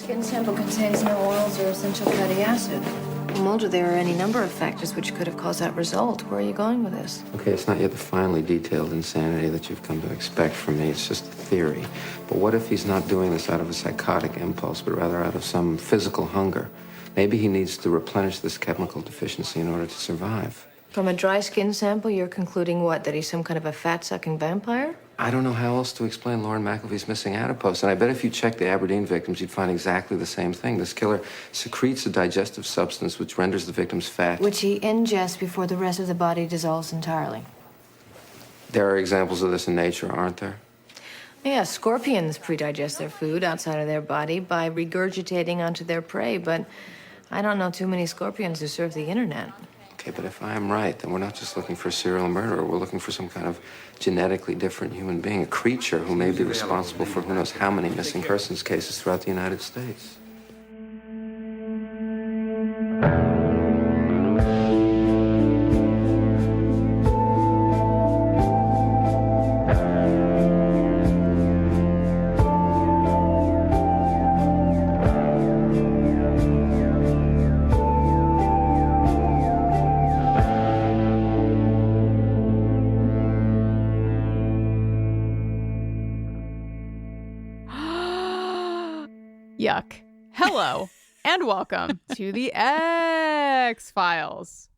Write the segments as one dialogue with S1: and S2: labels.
S1: Skin sample contains no oils or essential fatty acid. Mulder, there are any number of factors which could have caused that result. Where are you going with this?
S2: Okay, it's not yet the finely detailed insanity that you've come to expect from me. It's just a theory. But what if he's not doing this out of a psychotic impulse, but rather out of some physical hunger? Maybe he needs to replenish this chemical deficiency in order to survive.
S1: From a dry skin sample, you're concluding what? That he's some kind of a fat-sucking vampire?
S2: I don't know how else to explain Lauren McElvee's missing adipose, and I bet if you checked the Aberdeen victims, you'd find exactly the same thing. This killer secretes a digestive substance which renders the victims fat.
S1: Which he ingests before the rest of the body dissolves entirely.
S2: There are examples of this in nature, aren't there?
S1: Yeah, scorpions predigest their food outside of their body by regurgitating onto their prey, but I don't know too many scorpions who surf the internet.
S2: Okay, but if I am right, then we're not just looking for a serial murderer. We're looking for some kind of genetically different human being, a creature who may be responsible for who knows how many missing persons cases throughout the United States.
S3: Yuck. Hello, and welcome to the X-Files.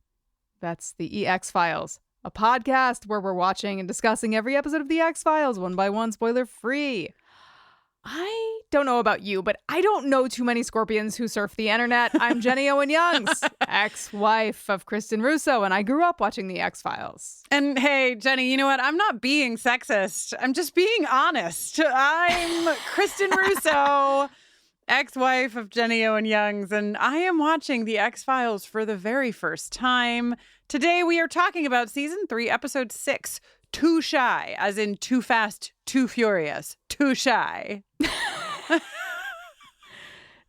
S3: That's the EX-Files, a podcast where we're watching and discussing every episode of the X-Files one by one, spoiler-free. I don't know about you, but I don't know too many scorpions who surf the internet. I'm Jenny Owen Youngs, ex-wife of Kristin Russo, and I grew up watching the X-Files.
S4: And hey, Jenny, you know what? I'm not being sexist. I'm just being honest. I'm Kristin Russo, ex-wife of Jenny Owen Youngs, and I am watching the X-Files for the very first time. Today we are talking about season 3, episode 6, Too Shy, as in too fast, too furious, too shy.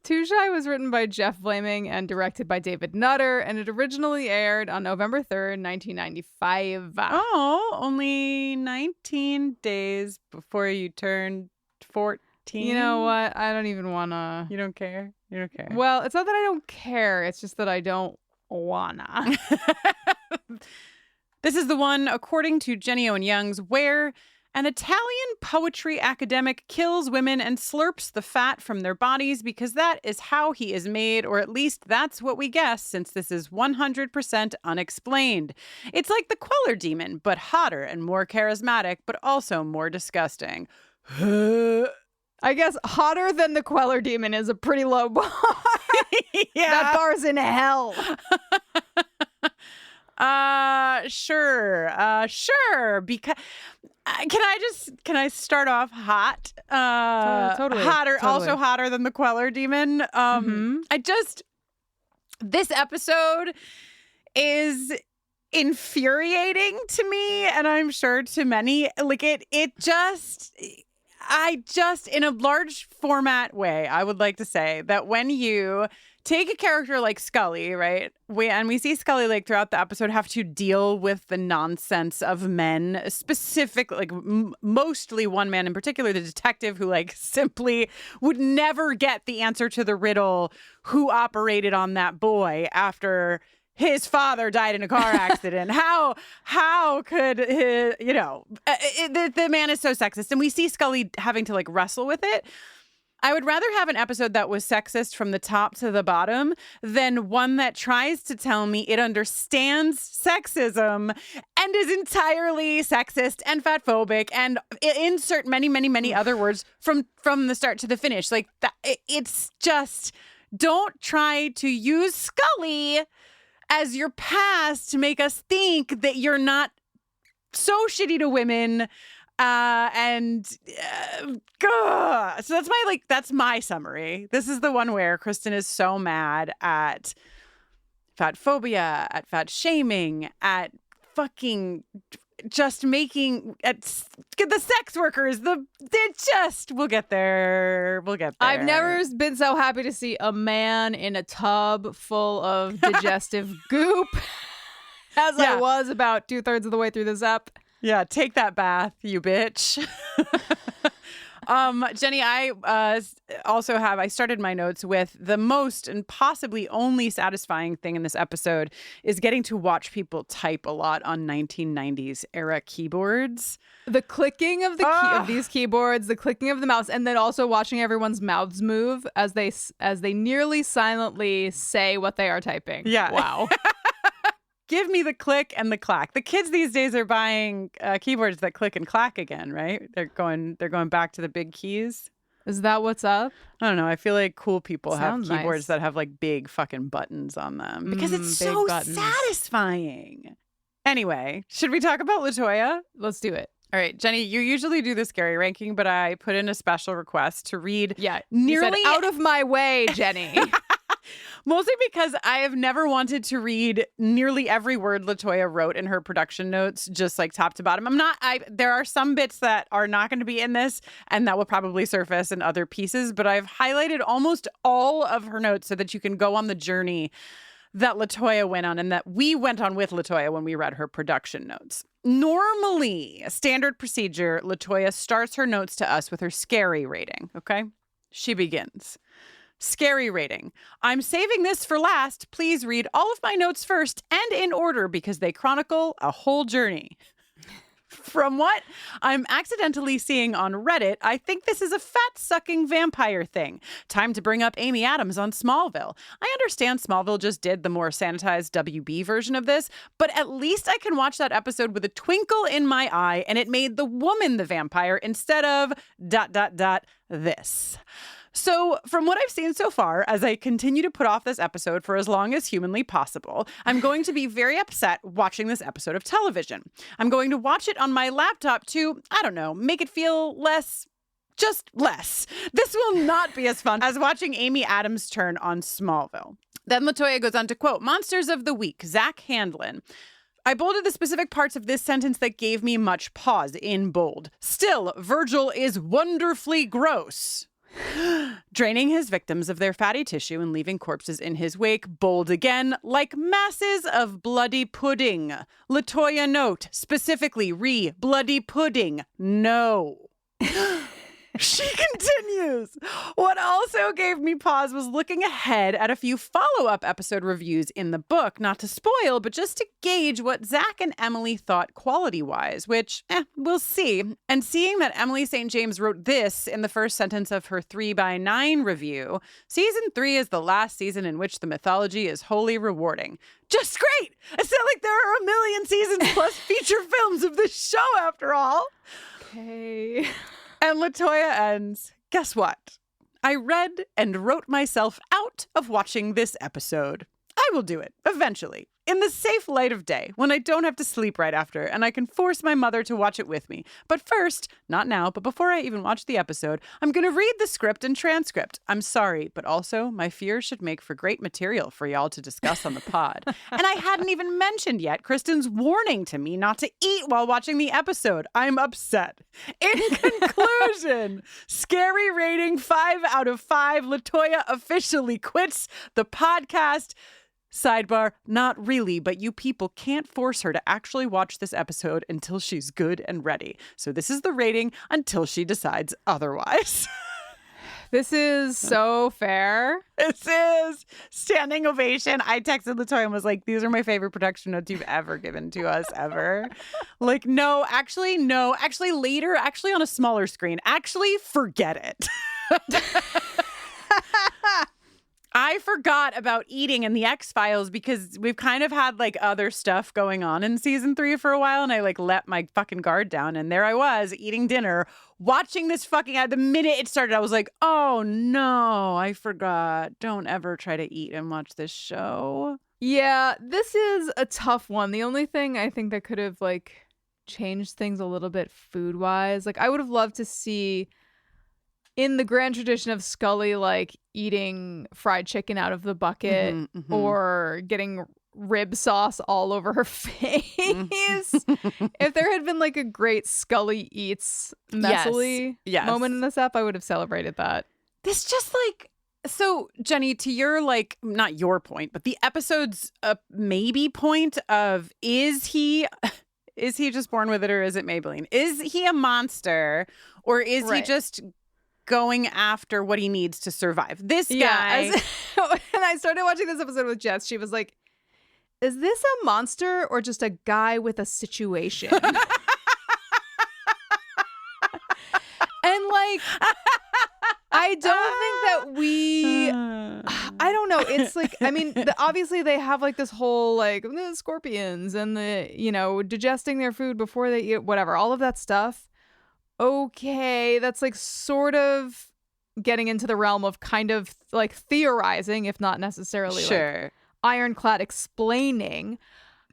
S3: Too Shy was written by Jeff Flaming and directed by David Nutter, and it originally aired on November 3rd, 1995.
S4: Oh, only 19 days before you turned 14.
S3: You know what? I don't even want to...
S4: You don't care? You don't care.
S3: Well, it's not that I don't care. It's just that I don't wanna.
S4: This is the one, according to Jenny Owen Youngs, where an Italian poetry academic kills women and slurps the fat from their bodies because that is how he is made, or at least that's what we guess, since this is 100% unexplained. It's like the Queller demon, but hotter and more charismatic, but also more disgusting.
S3: I guess hotter than the Queller demon is a pretty low bar.
S4: Yeah.
S3: That bar's in hell.
S4: Sure. Because can I start off hot?
S3: Totally.
S4: Hotter, also hotter than the Queller demon. This episode is infuriating to me, and I'm sure to many. Like I just, in a large format way, I would like to say that when you take a character like Scully, right? We see Scully like throughout the episode have to deal with the nonsense of men, specifically, like mostly one man in particular, the detective who like simply would never get the answer to the riddle who operated on that boy after his father died in a car accident. How could his, the man is so sexist, and we see Scully having to like wrestle with it. I would rather have an episode that was sexist from the top to the bottom than one that tries to tell me it understands sexism and is entirely sexist and fatphobic and insert many other words from the start to the finish. Like that, it's just, don't try to use Scully as your past to make us think that you're not so shitty to women. So that's my summary. This is the one where Kristin is so mad at fat phobia, at fat shaming, at fucking just making at the sex workers. We'll get there.
S3: I've never been so happy to see a man in a tub full of digestive goop as I was about 2/3 of the way through this ep.
S4: Yeah, take that bath, you bitch. Jenny, I I started my notes with the most and possibly only satisfying thing in this episode is getting to watch people type a lot on 1990s era keyboards.
S3: The clicking of of these keyboards, the clicking of the mouse, and then also watching everyone's mouths move as they nearly silently say what they are typing.
S4: Yeah.
S3: Wow.
S4: Give me the click and the clack. The kids these days are buying keyboards that click and clack again, right? They're going back to the big keys.
S3: Is that what's up?
S4: I don't know. I feel like cool people
S3: Sounds
S4: have keyboards
S3: nice.
S4: that have like big fucking buttons on them because it's so
S3: buttons.
S4: satisfying. Anyway, should we talk about LaToya?
S3: Let's do it.
S4: All right, Jenny, you usually do the scary ranking, but I put in a special request to read
S3: Yeah.
S4: nearly
S3: You said, out of my way, Jenny.
S4: mostly because I have never wanted to read nearly every word LaToya wrote in her production notes, just like top to bottom. There are some bits that are not going to be in this and that will probably surface in other pieces, but I've highlighted almost all of her notes so that you can go on the journey that LaToya went on and that we went on with LaToya when we read her production notes. Normally, a standard procedure, LaToya starts her notes to us with her scary rating, okay? She begins. Scary rating. I'm saving this for last. Please read all of my notes first and in order because they chronicle a whole journey. From what I'm accidentally seeing on Reddit, I think this is a fat-sucking vampire thing. Time to bring up Amy Adams on Smallville. I understand Smallville just did the more sanitized WB version of this, but at least I can watch that episode with a twinkle in my eye, and it made the woman the vampire instead of ... this. So, from what I've seen so far, as I continue to put off this episode for as long as humanly possible, I'm going to be very upset watching this episode of television. I'm going to watch it on my laptop to, I don't know, make it feel less. This will not be as fun as watching Amy Adams' turn on Smallville. Then LaToya goes on to quote, Monsters of the Week, Zach Handlen. I bolded the specific parts of this sentence that gave me much pause in bold. Still, Virgil is wonderfully gross. Draining his victims of their fatty tissue and leaving corpses in his wake, bold again, like masses of bloody pudding. LaToya note, specifically, bloody pudding, no. She continues. What also gave me pause was looking ahead at a few follow-up episode reviews in the book, not to spoil, but just to gauge what Zach and Emily thought quality-wise, which, we'll see. And seeing that Emily St. James wrote this in the first sentence of her 3x9 review, season 3 is the last season in which the mythology is wholly rewarding. Just great! It's not like there are a million seasons plus feature films of this show after all.
S3: Okay.
S4: And LaToya ends, guess what? I read and wrote myself out of watching this episode. I will do it, eventually, in the safe light of day, when I don't have to sleep right after, and I can force my mother to watch it with me. But first, not now, but before I even watch the episode, I'm going to read the script and transcript. I'm sorry, but also, my fears should make for great material for y'all to discuss on the pod. And I hadn't even mentioned yet Kristin's warning to me not to eat while watching the episode. I'm upset. In conclusion, scary rating 5 out of 5. LaToya officially quits the podcast. Sidebar, not really, but you people can't force her to actually watch this episode until she's good and ready. So this is the rating until she decides otherwise.
S3: This is so fair.
S4: This is standing ovation. I texted LaToya and was like, these are my favorite production notes you've ever given to us, ever. Like, no, actually, later, actually on a smaller screen. Actually, forget it. I forgot about eating in the X-Files because we've kind of had like other stuff going on in season 3 for a while. And I like let my fucking guard down. And there I was eating dinner, watching this fucking ad. The minute it started, I was like, oh no, I forgot. Don't ever try to eat and watch this show.
S3: Yeah, this is a tough one. The only thing I think that could have like changed things a little bit food-wise, like I would have loved to see in the grand tradition of Scully, like eating fried chicken out of the bucket or getting rib sauce all over her face. If there had been like a great Scully eats messily moment in this ep, I would have celebrated that.
S4: This just like, so Jenny, to your like, not your point, but the episode's maybe point of is he just born with it or is it Maybelline? Is he a monster or is he just going after what he needs to survive. This guy.
S3: Yeah. And I started watching this episode with Jess. She was like, is this a monster or just a guy with a situation? And like, I don't think that I don't know. It's like, I mean, obviously they have like this whole like the scorpions and the, digesting their food before they eat, whatever, all of that stuff. Okay. That's like sort of getting into the realm of kind of like theorizing, if not necessarily like ironclad explaining.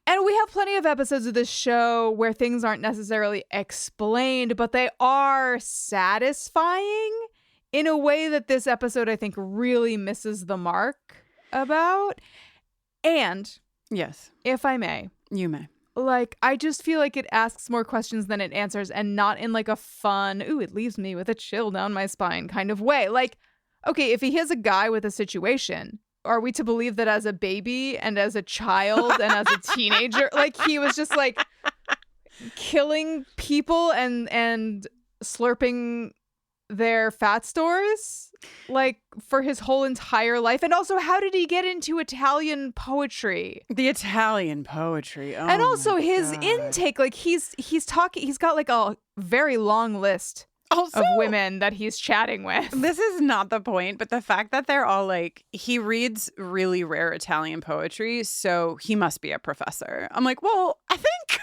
S3: And we have plenty of episodes of this show where things aren't necessarily explained, but they are satisfying in a way that this episode, I think, really misses the mark about. And
S4: yes,
S3: if I may,
S4: you may.
S3: Like, I just feel like it asks more questions than it answers, and not in like a fun, ooh, it leaves me with a chill down my spine kind of way. Like, okay, if he has a guy with a situation, are we to believe that as a baby and as a child and as a teenager, like he was just like killing people and slurping their fat stores like for his whole entire life? And also, how did he get into Italian poetry?
S4: The Italian poetry. Oh,
S3: and also his intake, like he's got like a very long list of women that he's chatting with.
S4: This is not the point, but the fact that they're all like, he reads really rare Italian poetry, so he must be a professor. I'm like, well, I think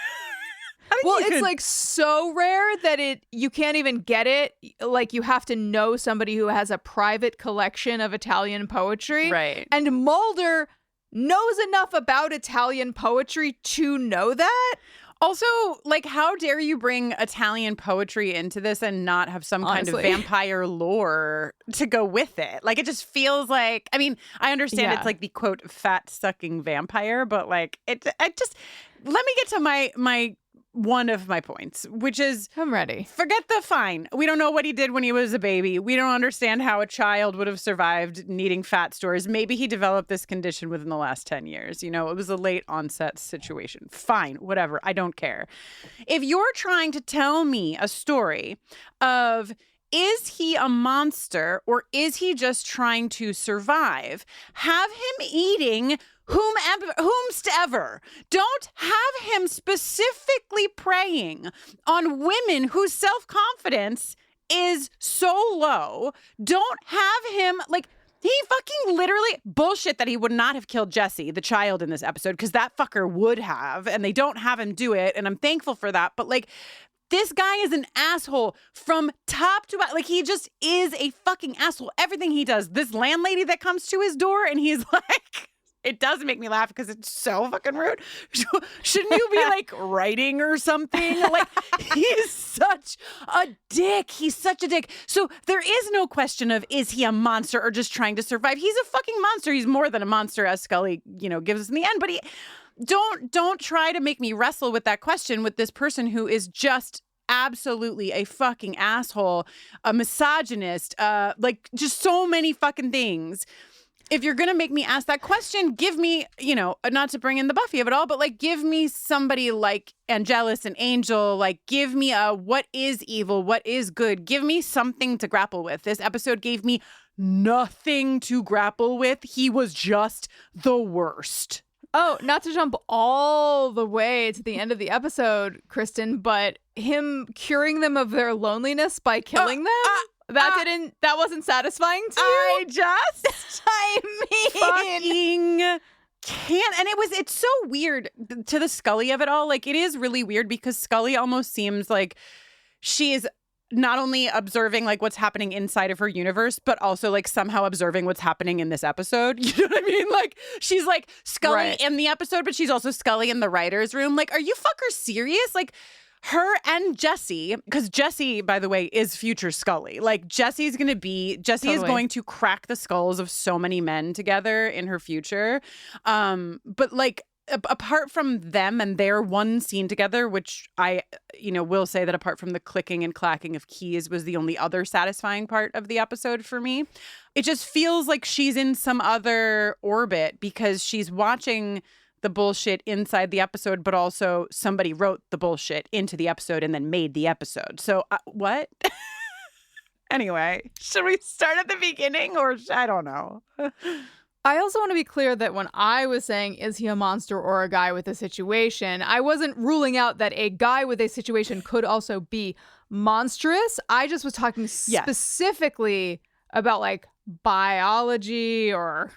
S3: well, it's like so rare that you can't even get it. Like, you have to know somebody who has a private collection of Italian poetry.
S4: Right.
S3: And Mulder knows enough about Italian poetry to know that.
S4: Also, like, how dare you bring Italian poetry into this and not have some kind of vampire lore to go with it? Like, it just feels like, I mean, I understand it's like the quote fat-sucking vampire, but like, let me get to my one of my points, which is,
S3: I'm ready.
S4: Forget the fine. We don't know what he did when he was a baby. We don't understand how a child would have survived needing fat stores. Maybe he developed this condition within the last 10 years. It was a late onset situation. Fine, whatever. I don't care. If you're trying to tell me a story of, is he a monster or is he just trying to survive? Have him eating whomstever. Don't have him specifically preying on women whose self-confidence is so low. Don't have him, like, he fucking literally bullshit that he would not have killed Jesse, the child in this episode, because that fucker would have, and they don't have him do it, and I'm thankful for that. But like, this guy is an asshole from top to bottom. Like, he just is a fucking asshole. Everything he does. This landlady that comes to his door and he's like, it does make me laugh because it's so fucking rude. Shouldn't you be like writing or something? Like, he's such a dick. He's such a dick. So there is no question of, is he a monster or just trying to survive? He's a fucking monster. He's more than a monster, as Scully, gives us in the end. But don't try to make me wrestle with that question with this person who is just absolutely a fucking asshole, a misogynist, like just so many fucking things. If you're going to make me ask that question, give me, not to bring in the Buffy of it all, but like, give me somebody like Angelus and Angel, like, give me a what is evil, what is good, give me something to grapple with. This episode gave me nothing to grapple with. He was just the worst.
S3: Oh, not to jump all the way to the end of the episode, Kristin, but him curing them of their loneliness by killing them? That wasn't satisfying to you? I mean,
S4: fucking can't. And it's so weird to the Scully of it all. Like, it is really weird because Scully almost seems like she is not only observing like what's happening inside of her universe, but also like somehow observing what's happening in this episode. You know what I mean? Like, she's like Scully in the episode, but she's also Scully in the writer's room. Like, are you fuckers serious? Like, her and Jesse, because Jesse, by the way, is future Scully. Like, Jesse is going to crack the skulls of so many men together in her future. But like, apart from them and their one scene together, which I, will say that apart from the clicking and clacking of keys was the only other satisfying part of the episode for me, it just feels like she's in some other orbit because she's watching the bullshit inside the episode, but also somebody wrote the bullshit into the episode and then made the episode. So what? Anyway, should we start at the beginning or I don't know.
S3: I also want to be clear that when I was saying, is he a monster or a guy with a situation, I wasn't ruling out that a guy with a situation could also be monstrous. I just was talking specifically about like biology or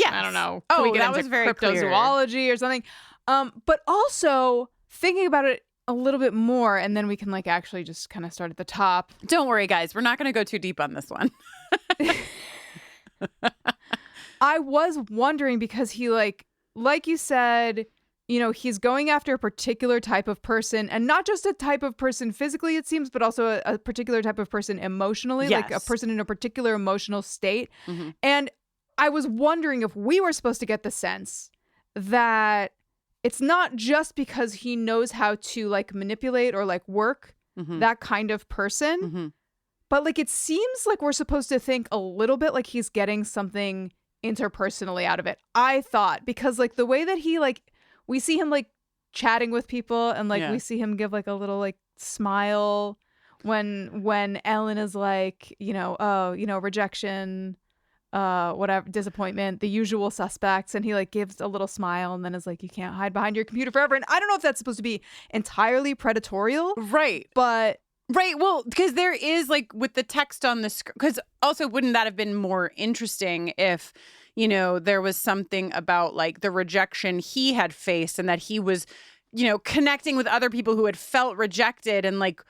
S3: I don't know. Can we get
S4: that
S3: into
S4: was very
S3: cryptozoology or something? But also thinking about it a little bit more, and then we can like actually just kind of start at the top.
S4: Don't worry, guys. We're not going to go too deep on this one.
S3: I was wondering because he like you said, you know, he's going after a particular type of person, and not just a type of person physically, it seems, but also a particular type of person emotionally, like a person in a particular emotional state. Mm-hmm. And I was wondering if we were supposed to get the sense that it's not just because he knows how to like manipulate or like work that kind of person, but like it seems like we're supposed to think a little bit like he's getting something interpersonally out of it. I thought, because like the way that he like, we see him like chatting with people and like we see him give like a little like smile when Ellen is like, you know, oh, you know, rejection, whatever, disappointment, the usual suspects, and he like gives a little smile and then is like, you can't hide behind your computer forever. And I don't know if that's supposed to be entirely predatorial,
S4: right?
S3: But
S4: well, because there is like with the text on the screen, because also wouldn't that have been more interesting if, you know, there was something about like the rejection he had faced and that he was, you know, connecting with other people who had felt rejected. And like,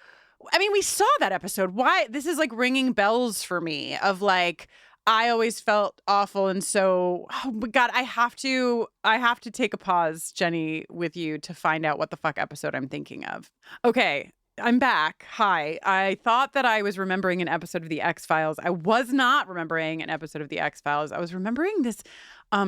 S4: I mean, we saw that episode. Why? This is like ringing bells for me of like, I always felt awful. And so, oh my God, I have to take a pause, Jenny, with you to find out what the fuck episode I'm thinking of. Okay. I'm back. Hi. I thought that I was remembering an episode of The X-Files. I was not remembering an episode of The X-Files. I was remembering this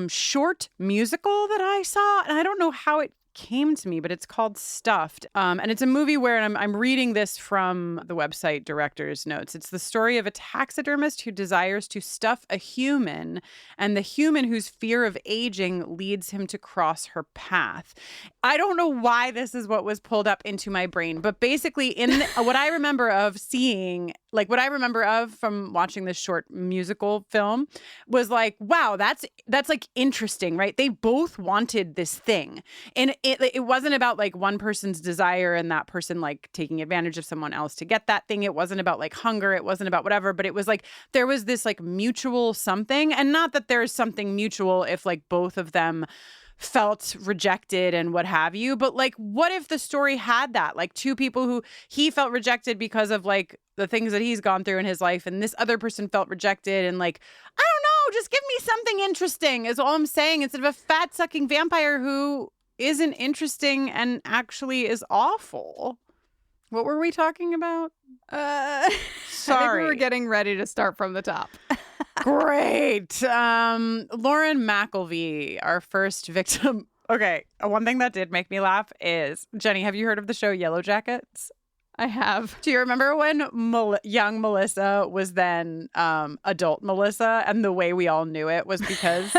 S4: short musical that I saw, and I don't know how it came to me, but it's called Stuffed. And it's a movie where, and I'm reading this from the website Director's Notes. It's the story of a taxidermist who desires to stuff a human, and the human whose fear of aging leads him to cross her path. I don't know why this is what was pulled up into my brain, but basically in what I remember of seeing, like what I remember of from watching this short musical film was like, wow, that's like interesting, right? They both wanted this thing. And it wasn't about like one person's desire and that person like taking advantage of someone else to get that thing. It wasn't about like hunger. It wasn't about whatever, but it was like there was this like mutual something. And not that there's something mutual if like both of them felt rejected and what have you. But like, what if the story had that? Like two people who he felt rejected because of like the things that he's gone through in his life, and this other person felt rejected, and like, I don't know, just give me something interesting is all I'm saying, instead of a fat sucking vampire who isn't interesting and actually is awful. What were we talking about?
S3: Sorry. I think we were getting ready to start from the top.
S4: Great. Lauren McElvey, our first victim. Okay, one thing that did make me laugh is, Jenny, have you heard of the show Yellow Jackets?
S3: I have.
S4: Do you remember when young Melissa was then adult Melissa, and the way we all knew it was because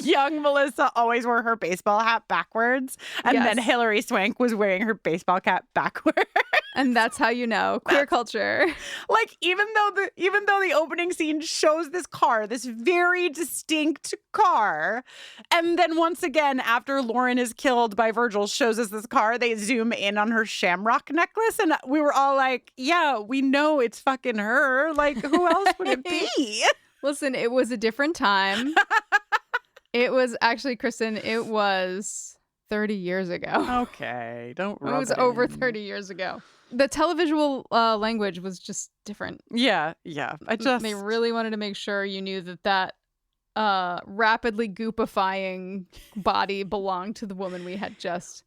S4: young Melissa always wore her baseball hat backwards, and then Hilary Swank was wearing her baseball cap backwards.
S3: And that's how you know queer culture.
S4: Like even though the opening scene shows this car, this very distinct car, and then once again after Lauren is killed by Virgil, shows us this car, they zoom in on her shamrock necklace, and we were all like, yeah, we know it's fucking her. Like, who else would it be?
S3: Listen, it was a different time. It was actually, Kristin, it was 30 years ago.
S4: Okay, don't rub
S3: it was
S4: it
S3: over
S4: in.
S3: 30 years ago. The televisual language was just different.
S4: Yeah.
S3: They really wanted to make sure you knew that rapidly goopifying body belonged to the woman we had just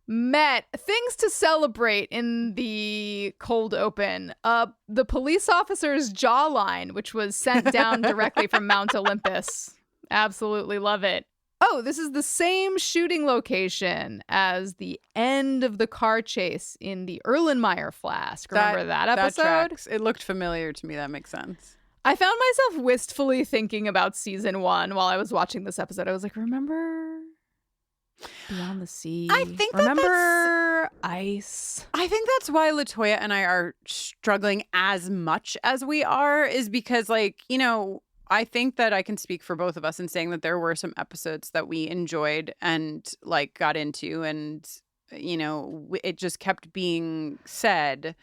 S3: met. Things to celebrate in the cold open. The police officer's jawline, which was sent down directly from Mount Olympus. Absolutely love it. Oh, this is the same shooting location as the end of the car chase in the Erlenmeyer flask. Remember that episode?
S4: That tracks. It looked familiar to me. That makes sense.
S3: I found myself wistfully thinking about season 1 while I was watching this episode. I was like, remember Beyond the Sea?
S4: I think
S3: remember more ice.
S4: I think that's why LaToya and I are struggling as much as we are, is because, like, you know, I think that I can speak for both of us in saying that there were some episodes that we enjoyed and like got into, and, you know, it just kept being said,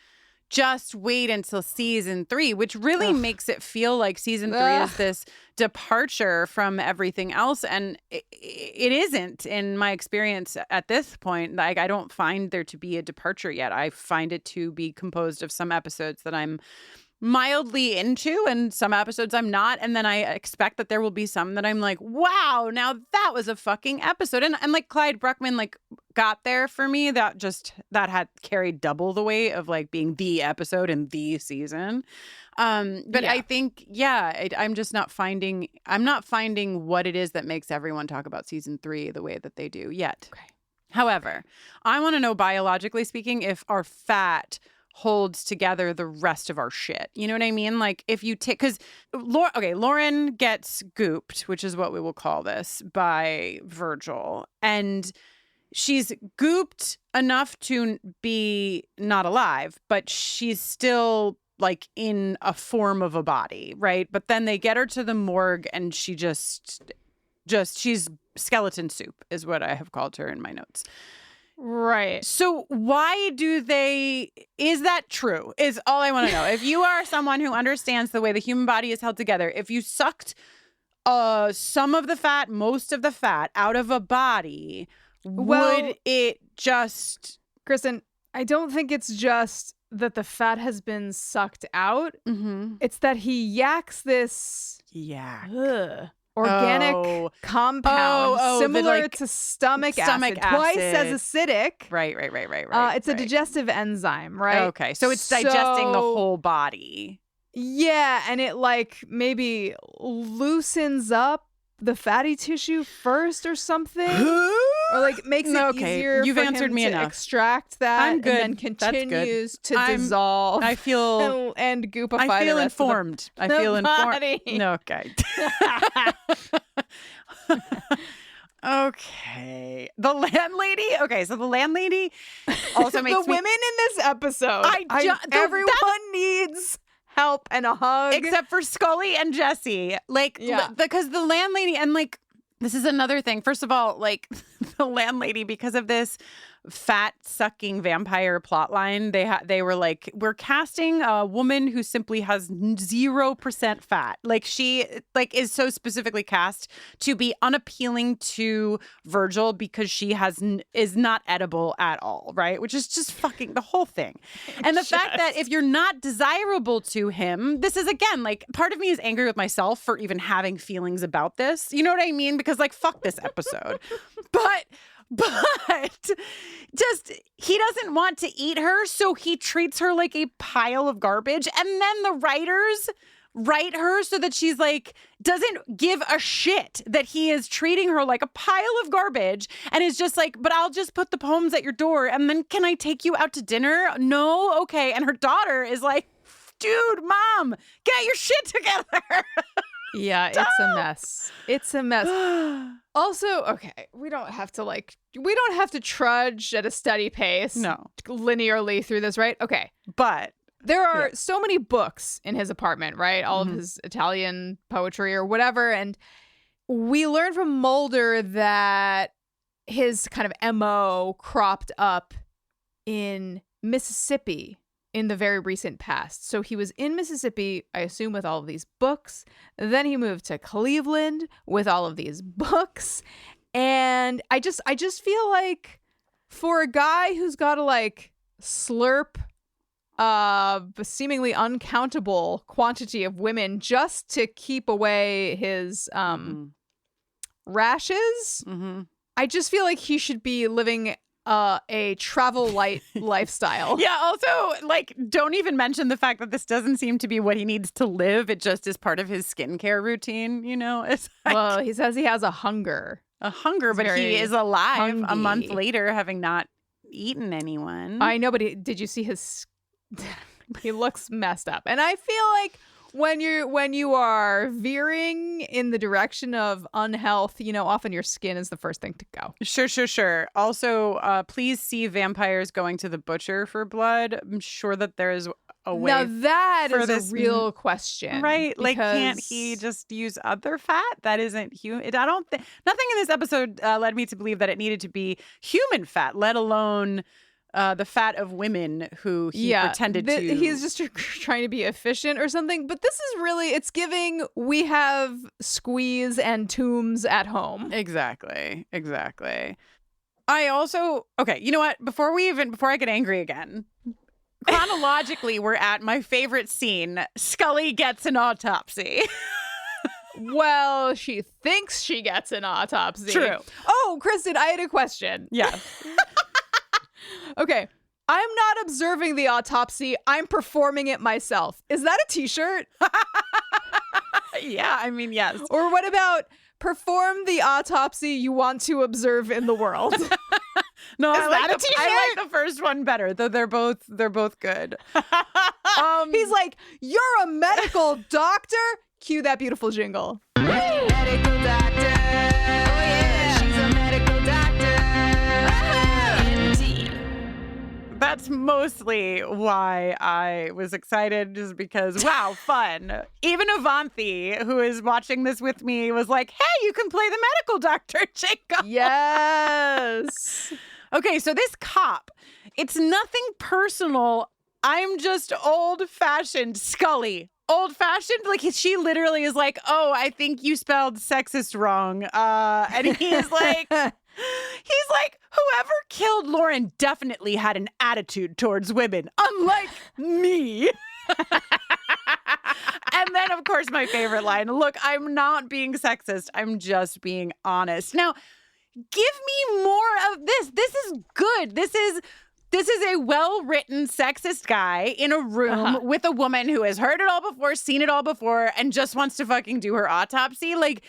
S4: just wait until season 3, which really makes it feel like season 3 is this departure from everything else. And it isn't, in my experience at this point. Like, I don't find there to be a departure yet. I find it to be composed of some episodes that I'm mildly into and some episodes I'm not, and then I expect that there will be some that I'm like, wow, now that was a fucking episode. And like Clyde Bruckman like got there for me, that had carried double the weight of like being the episode in the season. But I think I'm just not finding what it is that makes everyone talk about season 3 the way that they do yet.
S3: Okay.
S4: However, I want to know, biologically speaking, if our fat holds together the rest of our shit. You know what I mean? Like, if you take, because Lauren gets gooped, which is what we will call this, by Virgil, and she's gooped enough to be not alive, but she's still like in a form of a body, right? But then they get her to the morgue and she just she's skeleton soup is what I have called her in my notes.
S3: Right.
S4: So why is that true? Is all I want to know. If you are someone who understands the way the human body is held together, if you sucked some of the fat, most of the fat out of a body, would it just...
S3: Kristin, I don't think it's just that the fat has been sucked out.
S4: Mm-hmm.
S3: It's that he yaks this organic compound similar to stomach acid, twice as acidic.
S4: Right.
S3: It's a digestive enzyme, right?
S4: Okay, so it's digesting the whole body.
S3: Yeah, and it like maybe loosens up the fatty tissue first or something. Or like makes it easier
S4: You've
S3: for
S4: answered
S3: him
S4: me
S3: to
S4: enough.
S3: Extract that.
S4: I'm good.
S3: And then continues to dissolve.
S4: I feel
S3: and goopify.
S4: I feel
S3: the rest
S4: informed.
S3: Of the
S4: I feel
S3: body.
S4: informed. No, okay. Okay. The landlady. Okay, so the landlady also makes
S3: the women in this episode. Everyone needs help and a hug,
S4: except for Scully and Jesse. Like, because the landlady, and like, this is another thing. First of all, like, the landlady, because of this fat sucking vampire plotline, they were like, we're casting a woman who simply has 0% fat. Like, she like is so specifically cast to be unappealing to Virgil because she is not edible at all, right? Which is just fucking the whole thing. And the fact that if you're not desirable to him, this is, again, like, part of me is angry with myself for even having feelings about this. You know what I mean? Because, like, fuck this episode. But just, he doesn't want to eat her, so he treats her like a pile of garbage. And then the writers write her so that she's like, doesn't give a shit that he is treating her like a pile of garbage, and is just like, but I'll just put the poems at your door, and then can I take you out to dinner? No? Okay. And her daughter is like, dude, mom, get your shit together.
S3: Yeah, it's a mess. It's a mess. Also, okay, we don't have to trudge at a steady pace.
S4: No.
S3: Linearly through this, right? Okay.
S4: But
S3: there are so many books in his apartment, right? All of his Italian poetry or whatever. And we learn from Mulder that his kind of MO cropped up in Mississippi in the very recent past. So he was in Mississippi, I assume, with all of these books. Then he moved to Cleveland with all of these books. And I just feel like for a guy who's got to like slurp a seemingly uncountable quantity of women just to keep away his rashes, I just feel like he should be living a travel light lifestyle.
S4: Yeah, also, like, don't even mention the fact that this doesn't seem to be what he needs to live. It just is part of his skincare routine, you know? It's like,
S3: well, he says he has a hunger.
S4: But he is alive
S3: hungry.
S4: A month later, having not eaten anyone.
S3: I know, but did you see his... he looks messed up. And I feel like when you are veering in the direction of unhealth, often your skin is the first thing to go.
S4: Sure. Also, please see vampires going to the butcher for blood. I'm sure that there is a way.
S3: Now that
S4: for
S3: is
S4: this
S3: a real question,
S4: right? Like, can't
S3: because-
S4: he just use other fat that isn't human? I don't think nothing in this episode led me to believe that it needed to be human fat, let alone the fat of women who he pretended to.
S3: He's just trying to be efficient or something. But this is really, it's giving, we have Squeeze and Toombs at home.
S4: Exactly. I also, okay, you know what? Before I get angry again, chronologically, we're at my favorite scene. Scully gets an autopsy.
S3: Well, she thinks she gets an autopsy.
S4: True.
S3: Oh, Kristin, I had a question.
S4: Yes.
S3: Okay. I'm not observing the autopsy. I'm performing it myself. Is that a t-shirt?
S4: Yeah, I mean, yes.
S3: Or what about perform the autopsy you want to observe in the world?
S4: No,
S3: Is that a t-shirt?
S4: I like the first one better, though they're both good.
S3: He's like, you're a medical doctor? Cue that beautiful jingle. Medical doctor. Oh yeah, she's a medical doctor.
S4: That's mostly why I was excited, just because, wow, fun. Even Avanthi, who is watching this with me, was like, hey, you can play the medical doctor, Jacob.
S3: Yes.
S4: Okay, so this cop, it's nothing personal. I'm just old-fashioned Scully. Old-fashioned? Like, she literally is like, oh, I think you spelled sexist wrong. And he's like, whoever killed Lauren definitely had an attitude towards women, unlike me. And then, of course, my favorite line, look, I'm not being sexist. I'm just being honest. Now, give me more of this. This is good. This is a well-written sexist guy in a room with a woman who has heard it all before, seen it all before, and just wants to fucking do her autopsy. Like,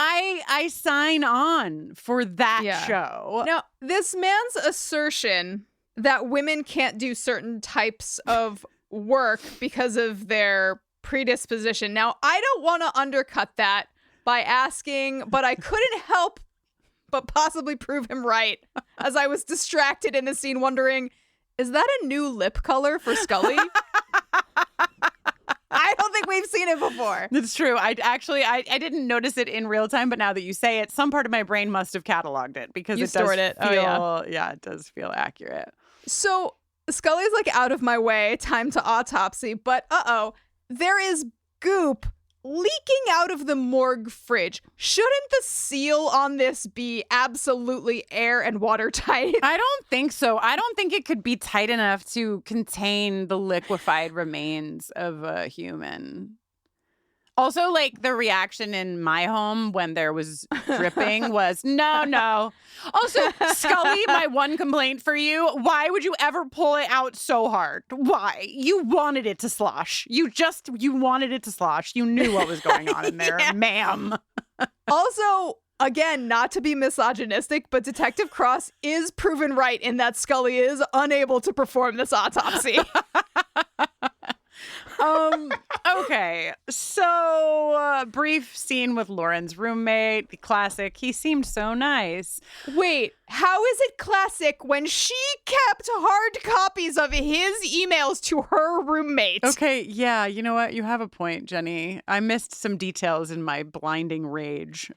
S4: I sign on for that show.
S3: Now, this man's assertion that women can't do certain types of work because of their predisposition. Now, I don't want to undercut that by asking, but I couldn't help but possibly prove him right as I was distracted in the scene wondering, is that a new lip color for Scully? I don't think we've seen it before.
S4: It's true. I didn't notice it in real time, but now that you say it, some part of my brain must have cataloged it because
S3: You
S4: it
S3: stored
S4: does
S3: it. Oh,
S4: yeah, it does feel accurate.
S3: So Scully's like, out of my way, time to autopsy, but there is goop leaking out of the morgue fridge. Shouldn't the seal on this be absolutely air and watertight?
S4: I don't think so. I don't think it could be tight enough to contain the liquefied remains of a human. Also, like, the reaction in my home when there was dripping was, no. Also, Scully, my one complaint for you, why would you ever pull it out so hard? Why? You wanted it to slosh. You wanted it to slosh. You knew what was going on in there, ma'am.
S3: Also, again, not to be misogynistic, but Detective Cross is proven right in that Scully is unable to perform this autopsy.
S4: Okay, so brief scene with Lauren's roommate, the classic. He seemed so nice.
S3: Wait, how is it classic when she kept hard copies of his emails to her roommate?
S4: Okay, yeah, you know what? You have a point, Jenny. I missed some details in my blinding rage.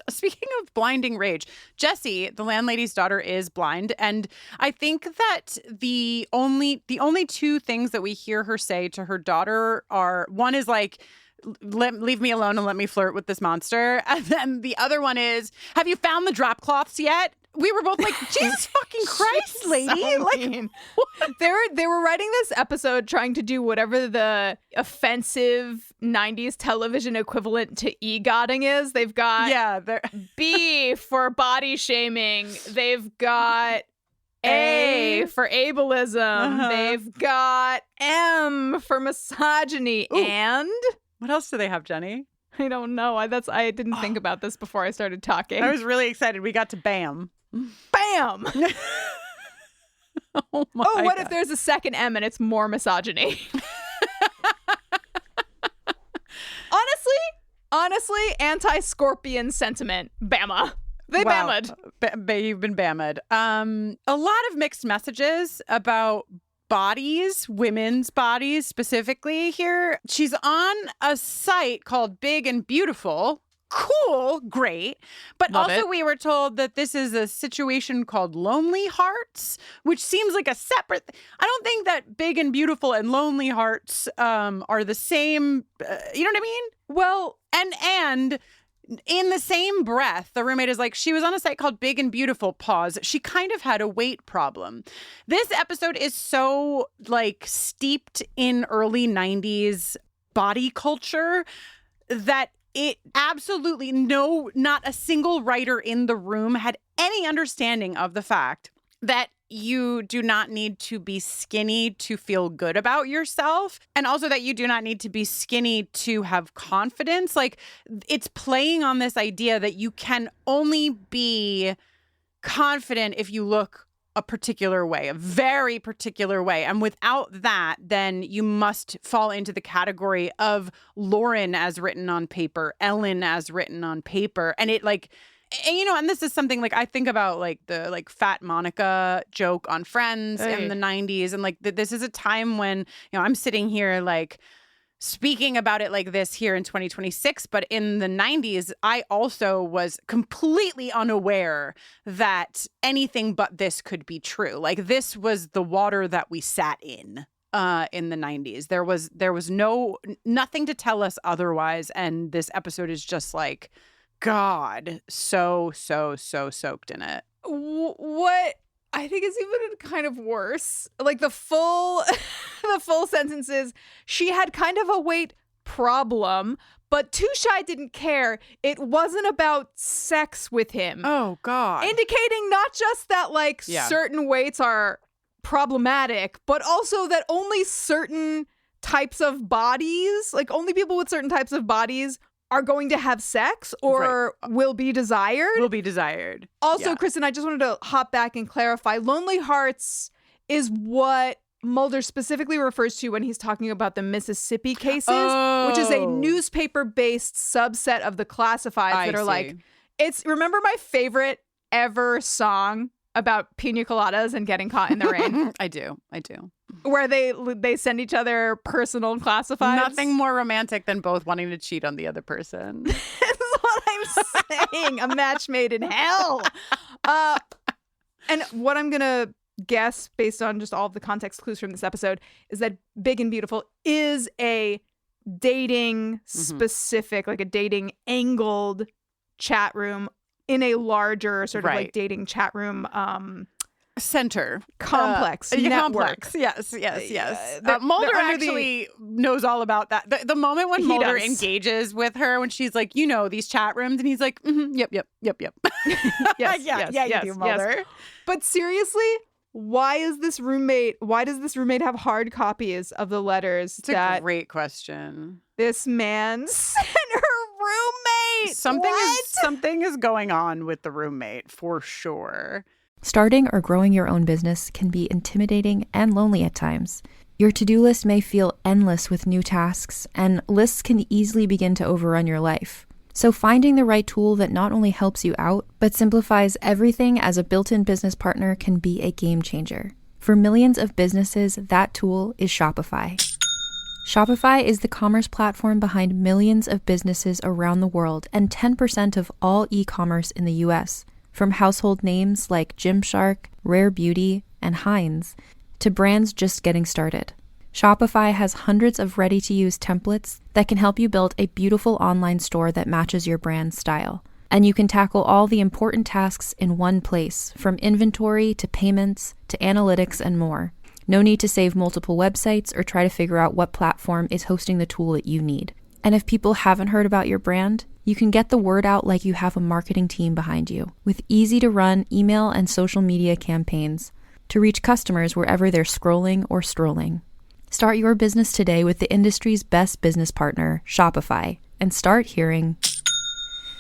S4: Speaking of blinding rage, Jessie, the landlady's daughter, is blind. And I think that the only two things that we hear her say to her daughter are, one is like, leave me alone and let me flirt with this monster. And then the other one is, have you found the drop cloths yet? We were both like, Jesus fucking Christ, lady.
S3: So
S4: like,
S3: mean. They were writing this episode trying to do whatever the offensive 90s television equivalent to EGOTing is. They've got B for body shaming. They've got A for ableism. They've got M for misogyny.
S4: Ooh.
S3: And
S4: what else do they have, Jenny?
S3: I don't know. I didn't think about this before I started talking.
S4: I was really excited. We got to BAM.
S3: Bam!
S4: Oh,
S3: what if there's a second M and it's more misogyny? honestly, anti-Scorpion sentiment. Bama. They bammed.
S4: You've been bammed. A lot of mixed messages about bodies, women's bodies specifically here. She's on a site called Big and Beautiful. Cool, great. But
S3: Love
S4: also
S3: it.
S4: we were told that this is a situation called Lonely Hearts, which seems like a separate... I don't think that Big and Beautiful and Lonely Hearts are the same... you know what I mean?
S3: Well,
S4: And in the same breath, the roommate is like, she was on a site called Big and Beautiful, pause. She kind of had a weight problem. This episode is so like steeped in early 90s body culture that it absolutely not a single writer in the room had any understanding of the fact that you do not need to be skinny to feel good about yourself. And also that you do not need to be skinny to have confidence. Like, it's playing on this idea that you can only be confident if you look a particular way, a very particular way. And without that, then you must fall into the category of Lauren as written on paper, Ellen as written on paper. And it like... And, you know, and this is something like I think about like the like Fat Monica joke on Friends in the 90s. And like this is a time when, you know, I'm sitting here like speaking about it like this here in 2026. But in the 90s, I also was completely unaware that anything but this could be true. Like this was the water that we sat in the 90s. There was nothing to tell us otherwise. And this episode is just like, God, so soaked in it.
S3: what I think is even kind of worse, like the full sentence is, she had kind of a weight problem, but Too Shy didn't care. It wasn't about sex with him.
S4: Oh, God.
S3: Indicating not just that like certain weights are problematic, but also that only certain types of bodies, like only people with certain types of bodies are going to have sex or will be desired. Also, Kristin, I just wanted to hop back and clarify. Lonely Hearts is what Mulder specifically refers to when he's talking about the Mississippi cases, which is a newspaper-based subset of the classifieds that are like, remember my favorite ever song about pina coladas and getting caught in the rain?
S4: I do.
S3: Where they send each other personal classifieds.
S4: Nothing more romantic than both wanting to cheat on the other person.
S3: This is what I'm saying. A match made in hell. And what I'm going to guess, based on just all of the context clues from this episode, is that Big and Beautiful is a dating specific, like a dating angled chat room in a larger sort of like dating chat room
S4: center
S3: complex network.
S4: Yes. Mulder actually knows all about that. The moment when Mulder engages with her, when she's like, you know, these chat rooms, and he's like, yep. yes, you do, Mulder.
S3: Yes. But seriously, why does this roommate have hard copies of the letters?
S4: It's a great question.
S3: This man sent her roommate.
S4: Something is going on with the roommate for sure.
S5: Starting or growing your own business can be intimidating and lonely at times. Your to-do list may feel endless with new tasks, and lists can easily begin to overrun your life. So finding the right tool that not only helps you out, but simplifies everything as a built-in business partner can be a game changer. For millions of businesses, that tool is Shopify. Shopify is the commerce platform behind millions of businesses around the world and 10% of all e-commerce in the US. From household names like Gymshark, Rare Beauty, and Heinz, to brands just getting started. Shopify has hundreds of ready-to-use templates that can help you build a beautiful online store that matches your brand's style. And you can tackle all the important tasks in one place, from inventory to payments to analytics and more. No need to save multiple websites or try to figure out what platform is hosting the tool that you need. And if people haven't heard about your brand, you can get the word out like you have a marketing team behind you, with easy-to-run email and social media campaigns to reach customers wherever they're scrolling or strolling. Start your business today with the industry's best business partner, Shopify, and start hearing.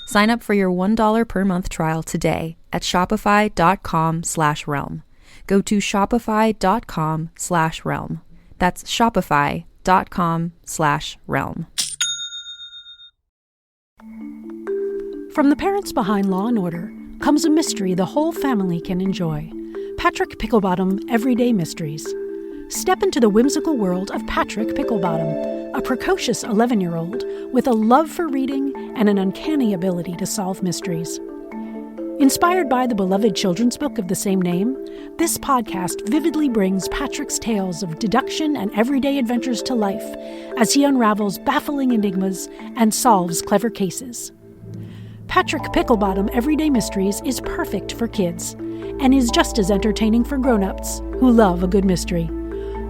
S5: Sign up for your $1 per month trial today at shopify.com/realm. Go to shopify.com/realm. That's shopify.com/realm.
S6: From the parents behind Law & Order comes a mystery the whole family can enjoy. Patrick Picklebottom Everyday Mysteries. Step into the whimsical world of Patrick Picklebottom, a precocious 11-year-old with a love for reading and an uncanny ability to solve mysteries. Inspired by the beloved children's book of the same name, this podcast vividly brings Patrick's tales of deduction and everyday adventures to life as he unravels baffling enigmas and solves clever cases. Patrick Picklebottom Everyday Mysteries is perfect for kids and is just as entertaining for grown-ups who love a good mystery.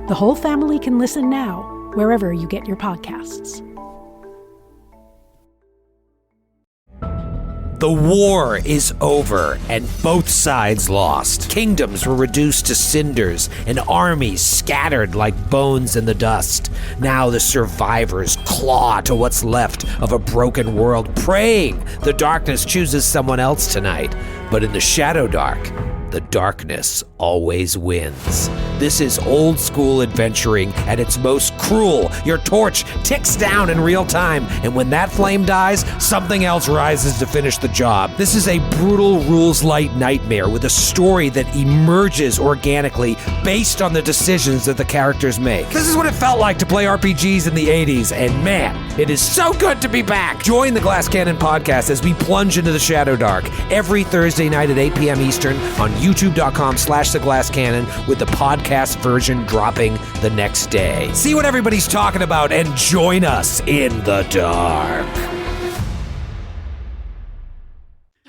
S6: The whole family can listen now wherever you get your podcasts.
S7: The war is over, and both sides lost. Kingdoms were reduced to cinders, and armies scattered like bones in the dust. Now the survivors claw to what's left of a broken world, praying the darkness chooses someone else tonight. But in the Shadow Dark, the darkness always wins. This is old school adventuring at its most cruel. Your torch ticks down in real time, and when that flame dies, something else rises to finish the job. This is a brutal rules-light nightmare with a story that emerges organically based on the decisions that the characters make. This is what it felt like to play RPGs in the 80s, and man, it is so good to be back. Join the Glass Cannon podcast as we plunge into the Shadow Dark every Thursday night at 8 p.m. Eastern on youtube.com/theglasscannon with the podcast version dropping the next day. See what everybody's talking about and join us in the dark.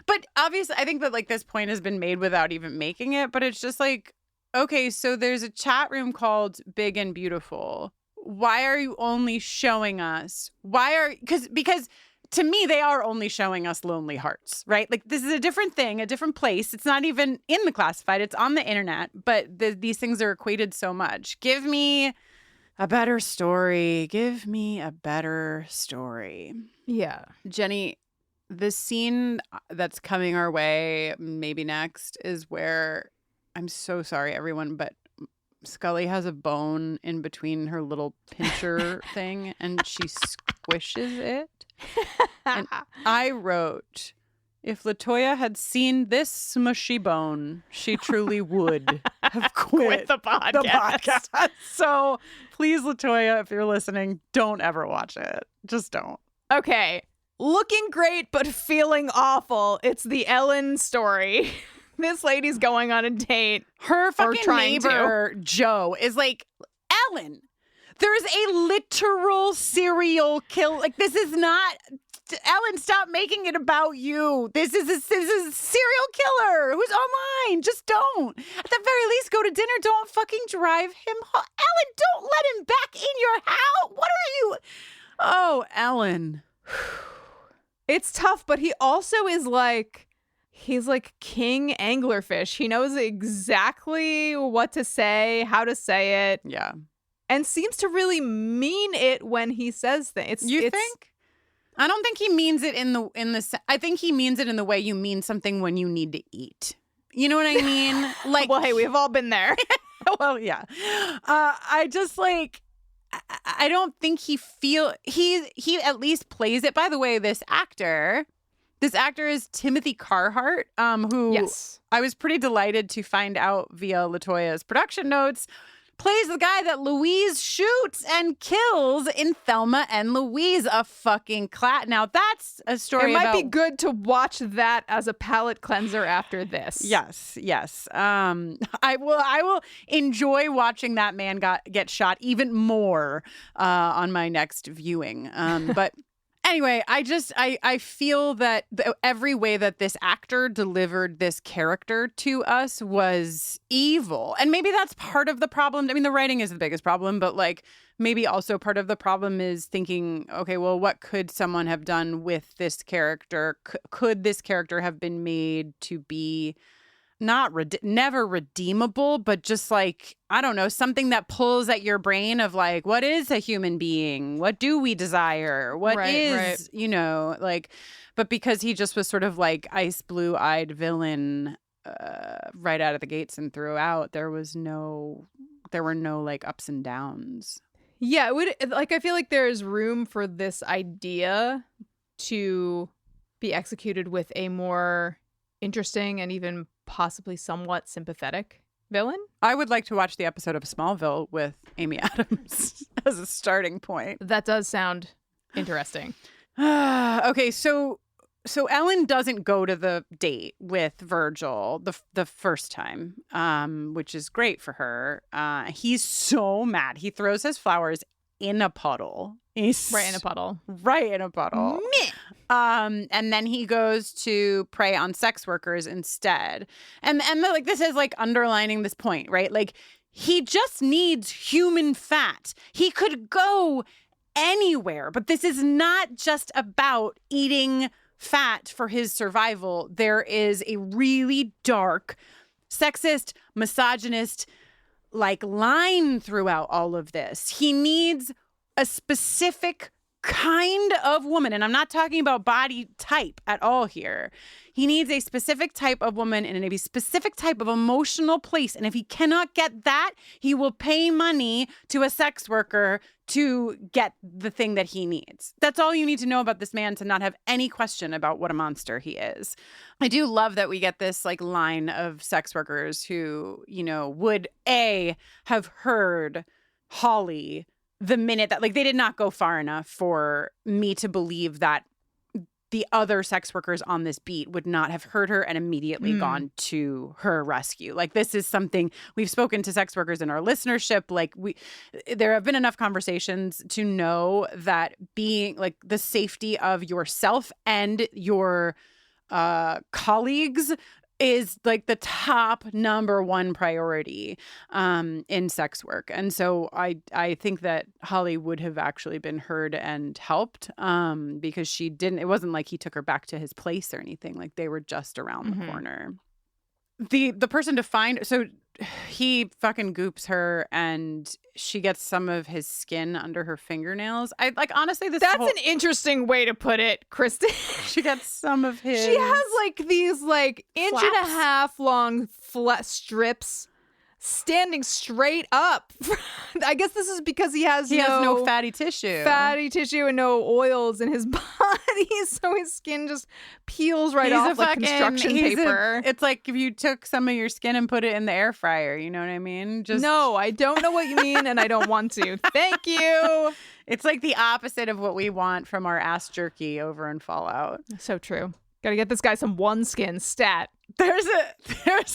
S4: But obviously, I think that like this point has been made without even making it, but it's just like, okay, so there's a chat room called Big and Beautiful. Why are you only showing us? Because to me, they are only showing us Lonely Hearts, right? Like, this is a different thing, a different place. It's not even in the classified. It's on the internet, but these things are equated so much. Give me a better story. Give me a better story.
S3: Yeah.
S4: Jenny, the scene that's coming our way, maybe next, is where, I'm so sorry, everyone, but Scully has a bone in between her little pincher thing, and she squishes it. And I wrote, if LaToya had seen this smushy bone, she truly would have quit
S3: the podcast.
S4: So please, LaToya, if you're listening, don't ever watch it. Just don't.
S3: Okay. Looking great, but feeling awful. It's the Ellen story. This lady's going on a date.
S4: Her fucking neighbor, Joe, is like, Ellen, there's a literal serial kill. Like, this is not... Ellen, stop making it about you. This is a serial killer who's online. Just don't. At the very least, go to dinner. Don't fucking drive him home. Ellen, don't let him back in your house. What are you... Oh, Ellen.
S3: It's tough, but he also is like... He's like King Anglerfish. He knows exactly what to say, how to say it.
S4: Yeah.
S3: And seems to really mean it when he says things.
S4: You think? I don't think he means it in the I think he means it in the way you mean something when you need to eat. You know what I mean? Like,
S3: well, hey, we've all been there.
S4: Well, yeah. I just like, I don't think he at least plays it. By the way, this actor is Timothy Carhart, who
S3: yes.
S4: I was pretty delighted to find out via LaToya's production notes, plays the guy that Louise shoots and kills in Thelma and Louise, a fucking Now, that's a story
S3: It might be good to watch that as a palate cleanser after this.
S4: Yes. I will enjoy watching that man get shot even more on my next viewing. But anyway, I feel that every way that this actor delivered this character to us was evil. And maybe that's part of the problem. I mean, the writing is the biggest problem, but like maybe also part of the problem is thinking, okay, well, what could someone have done with this character? Could this character have been made to be never redeemable, but just like, I don't know, something that pulls at your brain of like, what is a human being? What do we desire? What is, you know, like, but because he just was sort of like ice blue-eyed villain right out of the gates and throughout, there were no like ups and downs.
S3: Yeah, I feel like there's room for this idea to be executed with a more interesting and even possibly somewhat sympathetic villain.
S4: I would like to watch the episode of Smallville with Amy Adams as a starting point.
S3: That does sound interesting.
S4: Okay, so Ellen doesn't go to the date with Virgil the first time, which is great for her. He's so mad. He throws his flowers in a puddle.
S3: Right in a puddle.
S4: Right in a puddle. And then he goes to prey on sex workers instead. And like this is like underlining this point, right? Like he just needs human fat. He could go anywhere, but this is not just about eating fat for his survival. There is a really dark, sexist, misogynist like line throughout all of this. He needs a specific kind of woman, and I'm not talking about body type at all here. He needs a specific type of woman in a specific type of emotional place. And if he cannot get that, he will pay money to a sex worker to get the thing that he needs. That's all you need to know about this man to not have any question about what a monster he is. I do love that we get this like line of sex workers who, you know, would have heard Holly the minute that, like, they did not go far enough for me to believe that the other sex workers on this beat would not have heard her and immediately gone to her rescue. Like, this is something we've spoken to sex workers in our listenership. Like, there have been enough conversations to know that being like the safety of yourself and your colleagues is like the top number one priority in sex work. And so I think that Holly would have actually been heard and helped because it wasn't like he took her back to his place or anything. Like, they were just around the corner. The person to find, so he fucking goops her and she gets some of his skin under her fingernails. I like, honestly, that's
S3: an interesting way to put it, Kristin.
S4: She gets some of his.
S3: She has like these like inch and a half long strips standing straight up. I guess this is because he has no
S4: fatty tissue
S3: and no oils in his body, so his skin just peels right off like construction paper.
S4: It's like if you took some of your skin and put it in the air fryer, you know what I mean?
S3: No, I don't know what you mean, and I don't want to. Thank you.
S4: It's like the opposite of what we want from our ass jerky over in Fallout.
S3: So true. Gotta get this guy some OneSkin stat.
S4: There's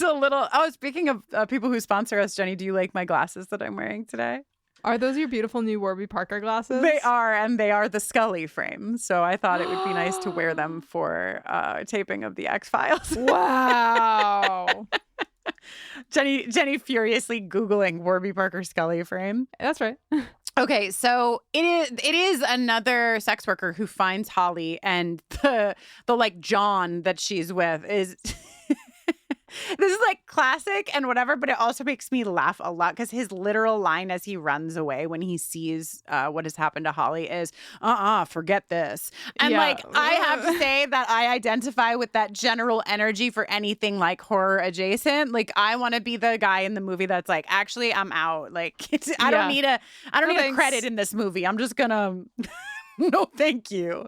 S4: a little. Oh, speaking of people who sponsor us, Jenny, do you like my glasses that I'm wearing today?
S3: Are those your beautiful new Warby Parker glasses?
S4: They are, and they are the Scully frame. So I thought it would be nice to wear them for taping of the X-Files.
S3: Wow.
S4: Jenny furiously Googling Warby Parker Scully frame.
S3: That's right.
S4: Okay, so it is another sex worker who finds Holly, and the like John that she's with is this is like classic and whatever, but it also makes me laugh a lot because his literal line as he runs away when he sees what has happened to Holly is, forget this. And like, I have to say that I identify with that general energy for anything like horror adjacent. Like, I want to be the guy in the movie that's like, actually, I'm out. Like, I don't need a credit in this movie. I'm just gonna, no, thank you.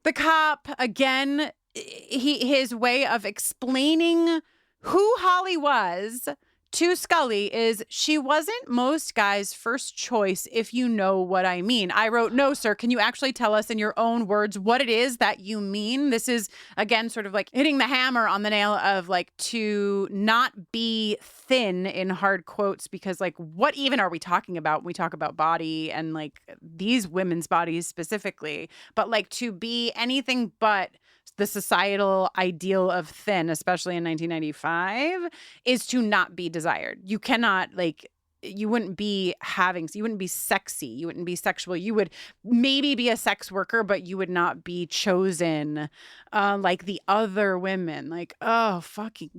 S4: The cop, again, his way of explaining who Holly was to Scully is she wasn't most guys' first choice, if you know what I mean. I wrote, no, sir, can you actually tell us in your own words what it is that you mean? This is, again, sort of like hitting the hammer on the nail of like to not be thin in hard quotes, because like what even are we talking about when we talk about body and like these women's bodies specifically, but like to be anything but the societal ideal of thin, especially in 1995, is to not be desired. You cannot, like, you wouldn't be sexy. You wouldn't be sexual. You would maybe be a sex worker, but you would not be chosen like the other women. Like, oh, fucking,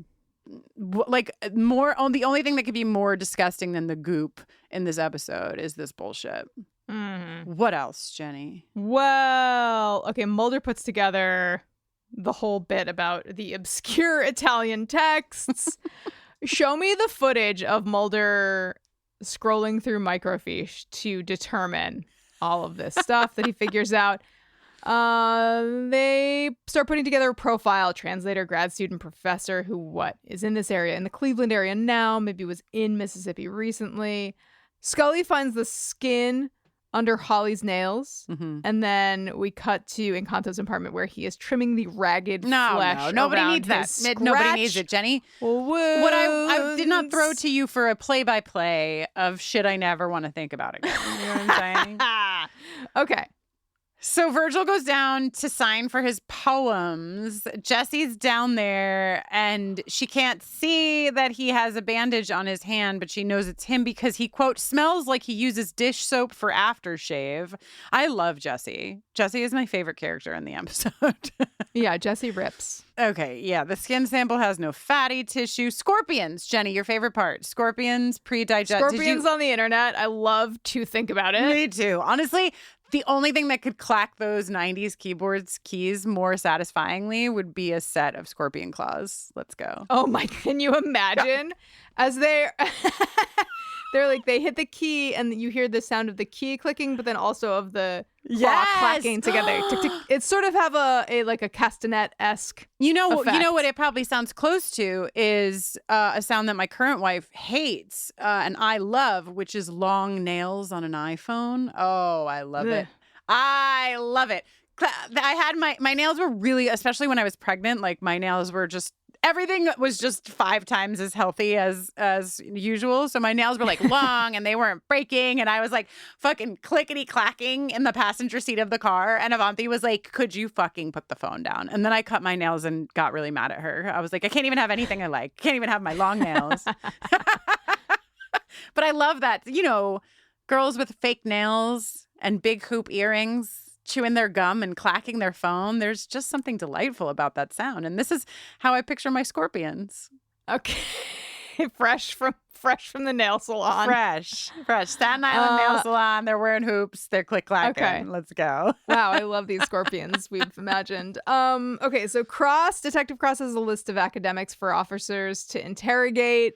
S4: like, more. The only thing that could be more disgusting than the goop in this episode is this bullshit. What else, Jenny?
S3: Well, okay, Mulder puts together the whole bit about the obscure Italian texts. Show me the footage of Mulder scrolling through microfiche to determine all of this stuff that he figures out. They start putting together a profile, translator, grad student, professor who is in this area, in the Cleveland area now, maybe was in Mississippi recently. Scully finds the skin under Holly's nails, and then we cut to Encanto's apartment where he is trimming the ragged flesh.
S4: No, nobody
S3: around
S4: needs that.
S3: his
S4: Nobody
S3: scratch
S4: needs it, Jenny.
S3: wounds.
S4: What I did not throw to you for a play-by-play of shit I never want to think about again. You know what I'm saying?
S3: Okay.
S4: So Virgil goes down to sign for his poems. Jesse's down there and she can't see that he has a bandage on his hand, but she knows it's him because he, quote, smells like he uses dish soap for aftershave. I love Jesse. Jesse is my favorite character in the episode.
S3: Yeah, Jesse rips.
S4: Okay, yeah. The skin sample has no fatty tissue. Scorpions, Jenny, your favorite part. Scorpions pre-digest.
S3: Scorpions on the internet. I love to think about it.
S4: Me too. Honestly, the only thing that could clack those 90s keyboards keys more satisfyingly would be a set of scorpion claws. Let's go.
S3: Oh my, can you imagine? As they're like, they hit the key and you hear the sound of the key clicking, but then also of the claw clacking together. Tick, tick. It sort of have a castanet-esque
S4: You know
S3: effect.
S4: what it probably sounds close to is a sound that my current wife hates and I love, which is long nails on an iPhone. Oh, I love it. I love it. I had my nails were really, especially when I was pregnant, like my nails were just, everything was just 5 times as healthy as usual. So my nails were like long and they weren't breaking. And I was like fucking clickety clacking in the passenger seat of the car. And Avanti was like, could you fucking put the phone down? And then I cut my nails and got really mad at her. I was like, I can't even have anything I like. Can't even have my long nails. But I love that, you know, girls with fake nails and big hoop earrings chewing their gum and clacking their phone. There's just something delightful about that sound. And this is how I picture my scorpions.
S3: Okay. fresh from the nail salon.
S4: Fresh. Staten Island nail salon. They're wearing hoops. They're click-clacking.
S3: Okay.
S4: Let's go.
S3: Wow, I love these scorpions we've imagined. Okay, so Detective Cross has a list of academics for officers to interrogate.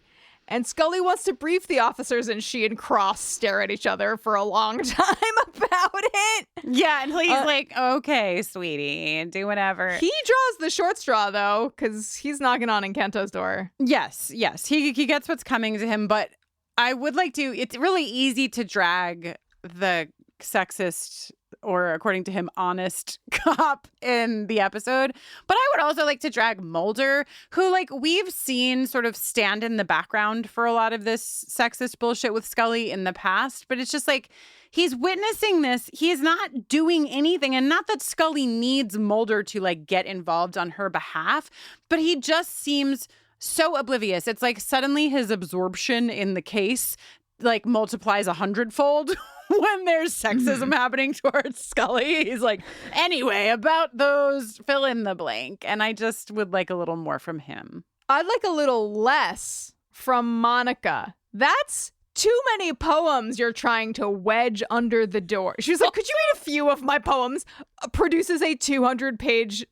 S3: And Scully wants to brief the officers, and she and Cross stare at each other for a long time about it.
S4: Yeah, and he's like, okay, sweetie, do whatever.
S3: He draws the short straw, though, because he's knocking on Encanto's door.
S4: Yes. He gets what's coming to him, but I would like to, it's really easy to drag the sexist or, according to him, honest cop in the episode. But I would also like to drag Mulder, who, like, we've seen sort of stand in the background for a lot of this sexist bullshit with Scully in the past. But it's just like, he's witnessing this. He is not doing anything. And not that Scully needs Mulder to, like, get involved on her behalf, but he just seems so oblivious. It's like suddenly his absorption in the case, like, multiplies 100-fold. When there's sexism happening towards Scully, he's like, anyway, about those, fill in the blank. And I just would like a little more from him.
S3: I'd like a little less from Monica. That's too many poems you're trying to wedge under the door. She was like, could you read a few of my poems? Produces a 200-page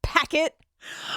S3: packet.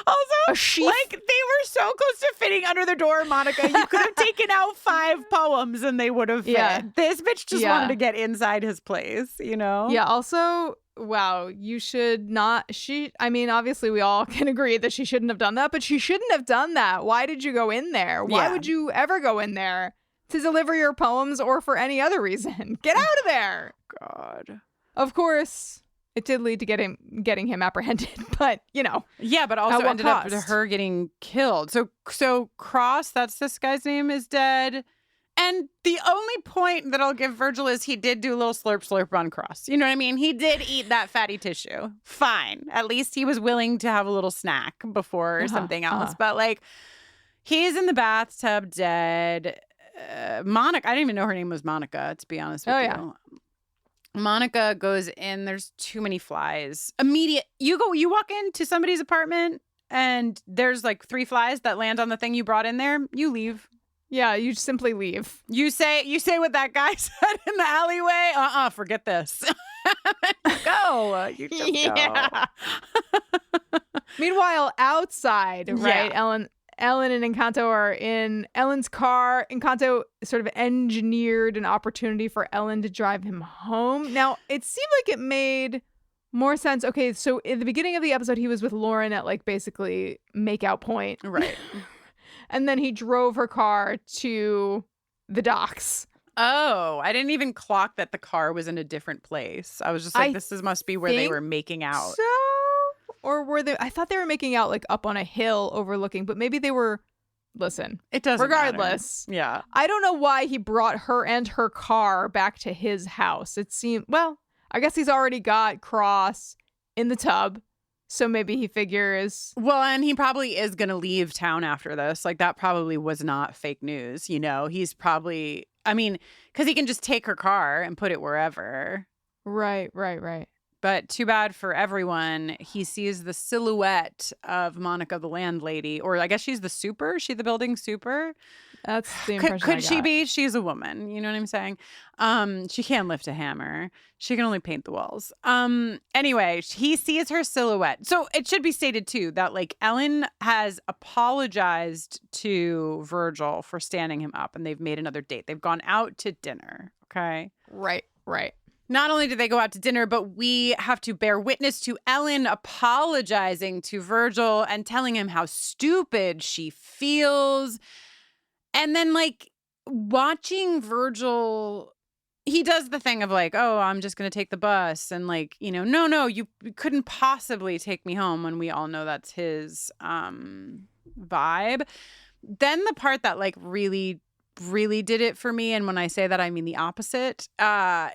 S4: Also,
S3: a sheaf.
S4: Like, they were so close to fitting under the door, Monica. You could have taken out 5 poems and they would have fit.
S3: Yeah.
S4: This bitch just wanted to get inside his place, you know?
S3: Yeah, also, wow, you should not, obviously we all can agree that she shouldn't have done that, but she shouldn't have done that. Why did you go in there? Why would you ever go in there to deliver your poems or for any other reason? Get out of there.
S4: God.
S3: Of course, it did lead to getting him apprehended, but, you know.
S4: Yeah, but also ended up to her getting killed. So Cross, that's this guy's name, is dead. And the only point that I'll give Virgil is he did do a little slurp on Cross. You know what I mean? He did eat that fatty tissue. Fine. At least he was willing to have a little snack before something else. But, like, he's in the bathtub dead. Monica, I didn't even know her name was Monica, to be honest with you. Yeah. Monica goes in. There's too many flies. You walk into somebody's apartment and there's like 3 flies that land on the thing you brought in there. You leave.
S3: Yeah, you simply leave.
S4: You say what that guy said in the alleyway. Forget this. Go. You just go.
S3: Meanwhile, outside, right? Ellen and Encanto are in Ellen's car. Encanto sort of engineered an opportunity for Ellen to drive him home. Now, it seemed like it made More sense. Okay, so in the beginning of the episode, he was with Lauren at like basically makeout point.
S4: Right.
S3: And then he drove her car to the docks.
S4: Oh, I didn't even clock that the car was in a different place. I was just like, must be where they were making out.
S3: So, or were they? I thought they were making out like up on a hill overlooking, but maybe they were. Listen,
S4: it doesn't
S3: regardless.
S4: matter. Yeah.
S3: I don't know why he brought her and her car back to his house. It seemed, well, I guess he's already got Cross in the tub. So maybe he figures.
S4: Well, and he probably is going to leave town after this. Like, that probably was not fake news. You know, he's probably, I mean, because he can just take her car and put it wherever.
S3: Right.
S4: But too bad for everyone. He sees the silhouette of Monica, the landlady, or I guess she's the super. Is she the building super?
S3: That's the impression
S4: Could she be? She's a woman. You know what I'm saying? She can't lift a hammer. She can only paint the walls. Anyway, he sees her silhouette. So it should be stated too that like Ellen has apologized to Virgil for standing him up, and they've made another date. They've gone out to dinner. Okay.
S3: Right.
S4: Not only do they go out to dinner, but we have to bear witness to Ellen apologizing to Virgil and telling him how stupid she feels. And then, like, watching Virgil, he does the thing of, like, oh, I'm just going to take the bus. And, like, you know, no, you couldn't possibly take me home, when we all know that's his vibe. Then the part that, like, really did it for me, and when I say that I mean the opposite,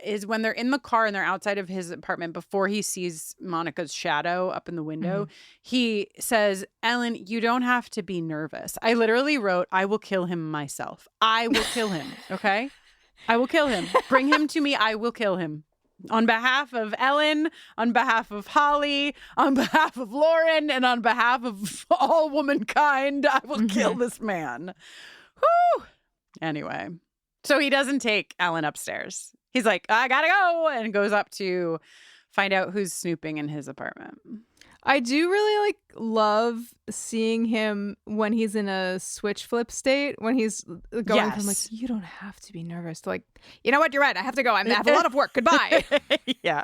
S4: is when they're in the car and they're outside of his apartment before he sees Monica's shadow up in the window. He says, Ellen, you don't have to be nervous. I literally wrote, I will kill him myself. I will kill him. Okay, I will kill him. Bring him to me. I will kill him. On behalf of Ellen, on behalf of Holly, on behalf of Lauren, and on behalf of all womankind, I will kill this man. Whew. Anyway, so he doesn't take Ellen upstairs. He's like, I gotta go, and goes up to find out who's snooping in his apartment.
S3: I do really like love seeing him when he's in a switch flip state, when he's going from like, you don't have to be nervous, to like, you know what, you're right, I have to go. I have a lot of work. Goodbye. Yeah,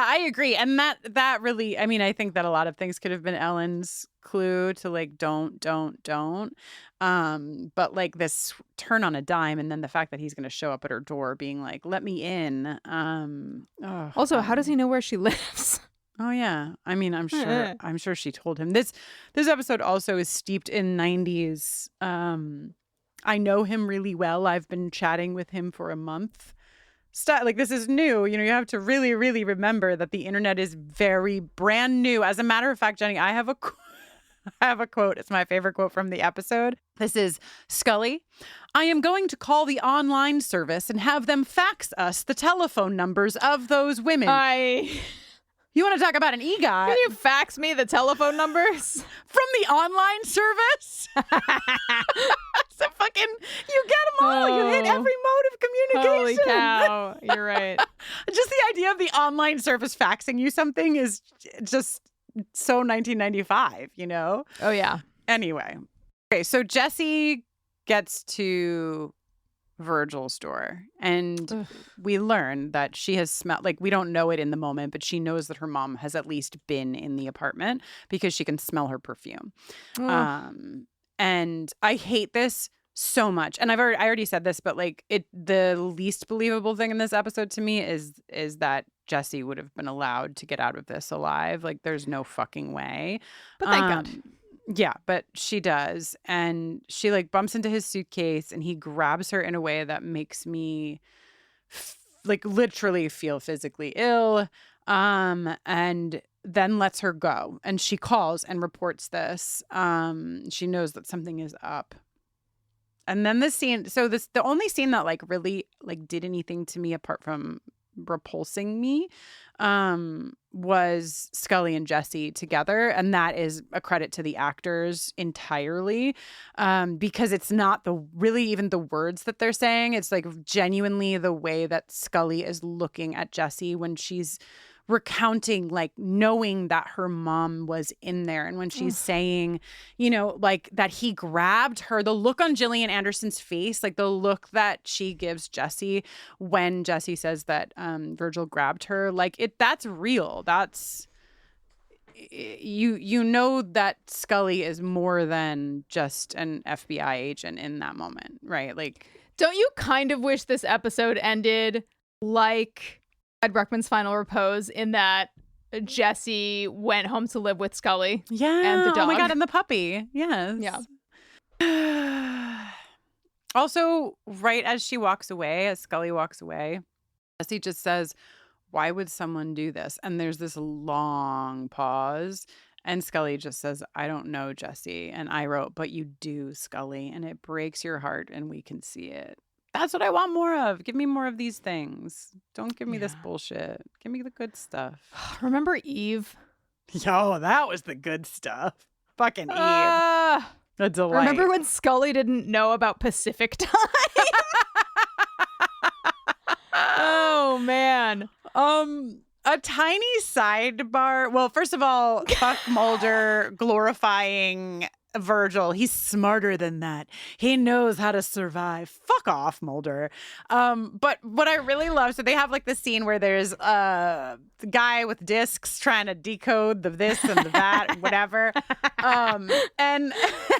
S3: I agree. And that really, I mean, I think that a lot of things could have been Ellen's clue to like, don't. But like this turn on a dime, and then the fact that he's going to show up at her door being like, let me in. Also, how does he know where she lives?
S4: Oh yeah. I mean, I'm sure she told him. This episode also is steeped in 90s. I know him really well. I've been chatting with him for a month. Like, this is new. You know, you have to really, really remember that the internet is very brand new. As a matter of fact, Jenny, I have a quote. It's my favorite quote from the episode. This is Scully. I am going to call the online service and have them fax us the telephone numbers of those women. You want to talk about an EGOT?
S3: Can you fax me the telephone numbers?
S4: From the online service? So fucking, you get them all. You hit every mode of communication.
S3: Holy cow. You're right.
S4: Just the idea of the online service faxing you something is just so 1995, you know?
S3: Oh, yeah.
S4: Anyway. Okay, so Jessie gets to Virgil's door, and we learn that she has smelled, like, we don't know it in the moment, but she knows that her mom has at least been in the apartment because she can smell her perfume. And I hate this so much. And I already said this, but like, the least believable thing in this episode to me is that Jessie would have been allowed to get out of this alive. Like, there's no fucking way.
S3: But thank God.
S4: Yeah, but she does. And she like bumps into his suitcase, and he grabs her in a way that makes me like literally feel physically ill. And then lets her go. And she calls and reports this. She knows that something is up. And then this scene, the only scene that like really like did anything to me apart from repulsing me was Scully and Jessie together, and that is a credit to the actors entirely, because it's not even the words that they're saying. It's like genuinely the way that Scully is looking at Jessie when she's recounting, like, knowing that her mom was in there. And when she's saying, you know, like, that he grabbed her, the look on Gillian Anderson's face, like the look that she gives Jesse when Jesse says that Virgil grabbed her, like, that's real. That's, you know that Scully is more than just an FBI agent in that moment, right? Like,
S3: don't you kind of wish this episode ended like Ed Bruckman's Final Repose, in that Jesse went home to live with Scully?
S4: Yeah.
S3: And the dog.
S4: Oh my God, and the puppy. Yes.
S3: Yeah.
S4: Also, right as she walks away, as Scully walks away, Jesse just says, "Why would someone do this?" And there's this long pause. And Scully just says, "I don't know, Jesse." And I wrote, "But you do, Scully." And it breaks your heart, and we can see it. That's what I want more of. Give me more of these things. Don't give me this bullshit. Give me the good stuff.
S3: Remember Eve?
S4: Yo, that was the good stuff. Fucking Eve. A delight.
S3: Remember when Scully didn't know about Pacific time? Oh, man.
S4: A tiny sidebar. Well, first of all, fuck Mulder glorifying Virgil. He's smarter than that. He knows how to survive. Fuck off, Mulder. But what I really love, so they have like this scene where there's the guy with discs trying to decode the this and the that and whatever. And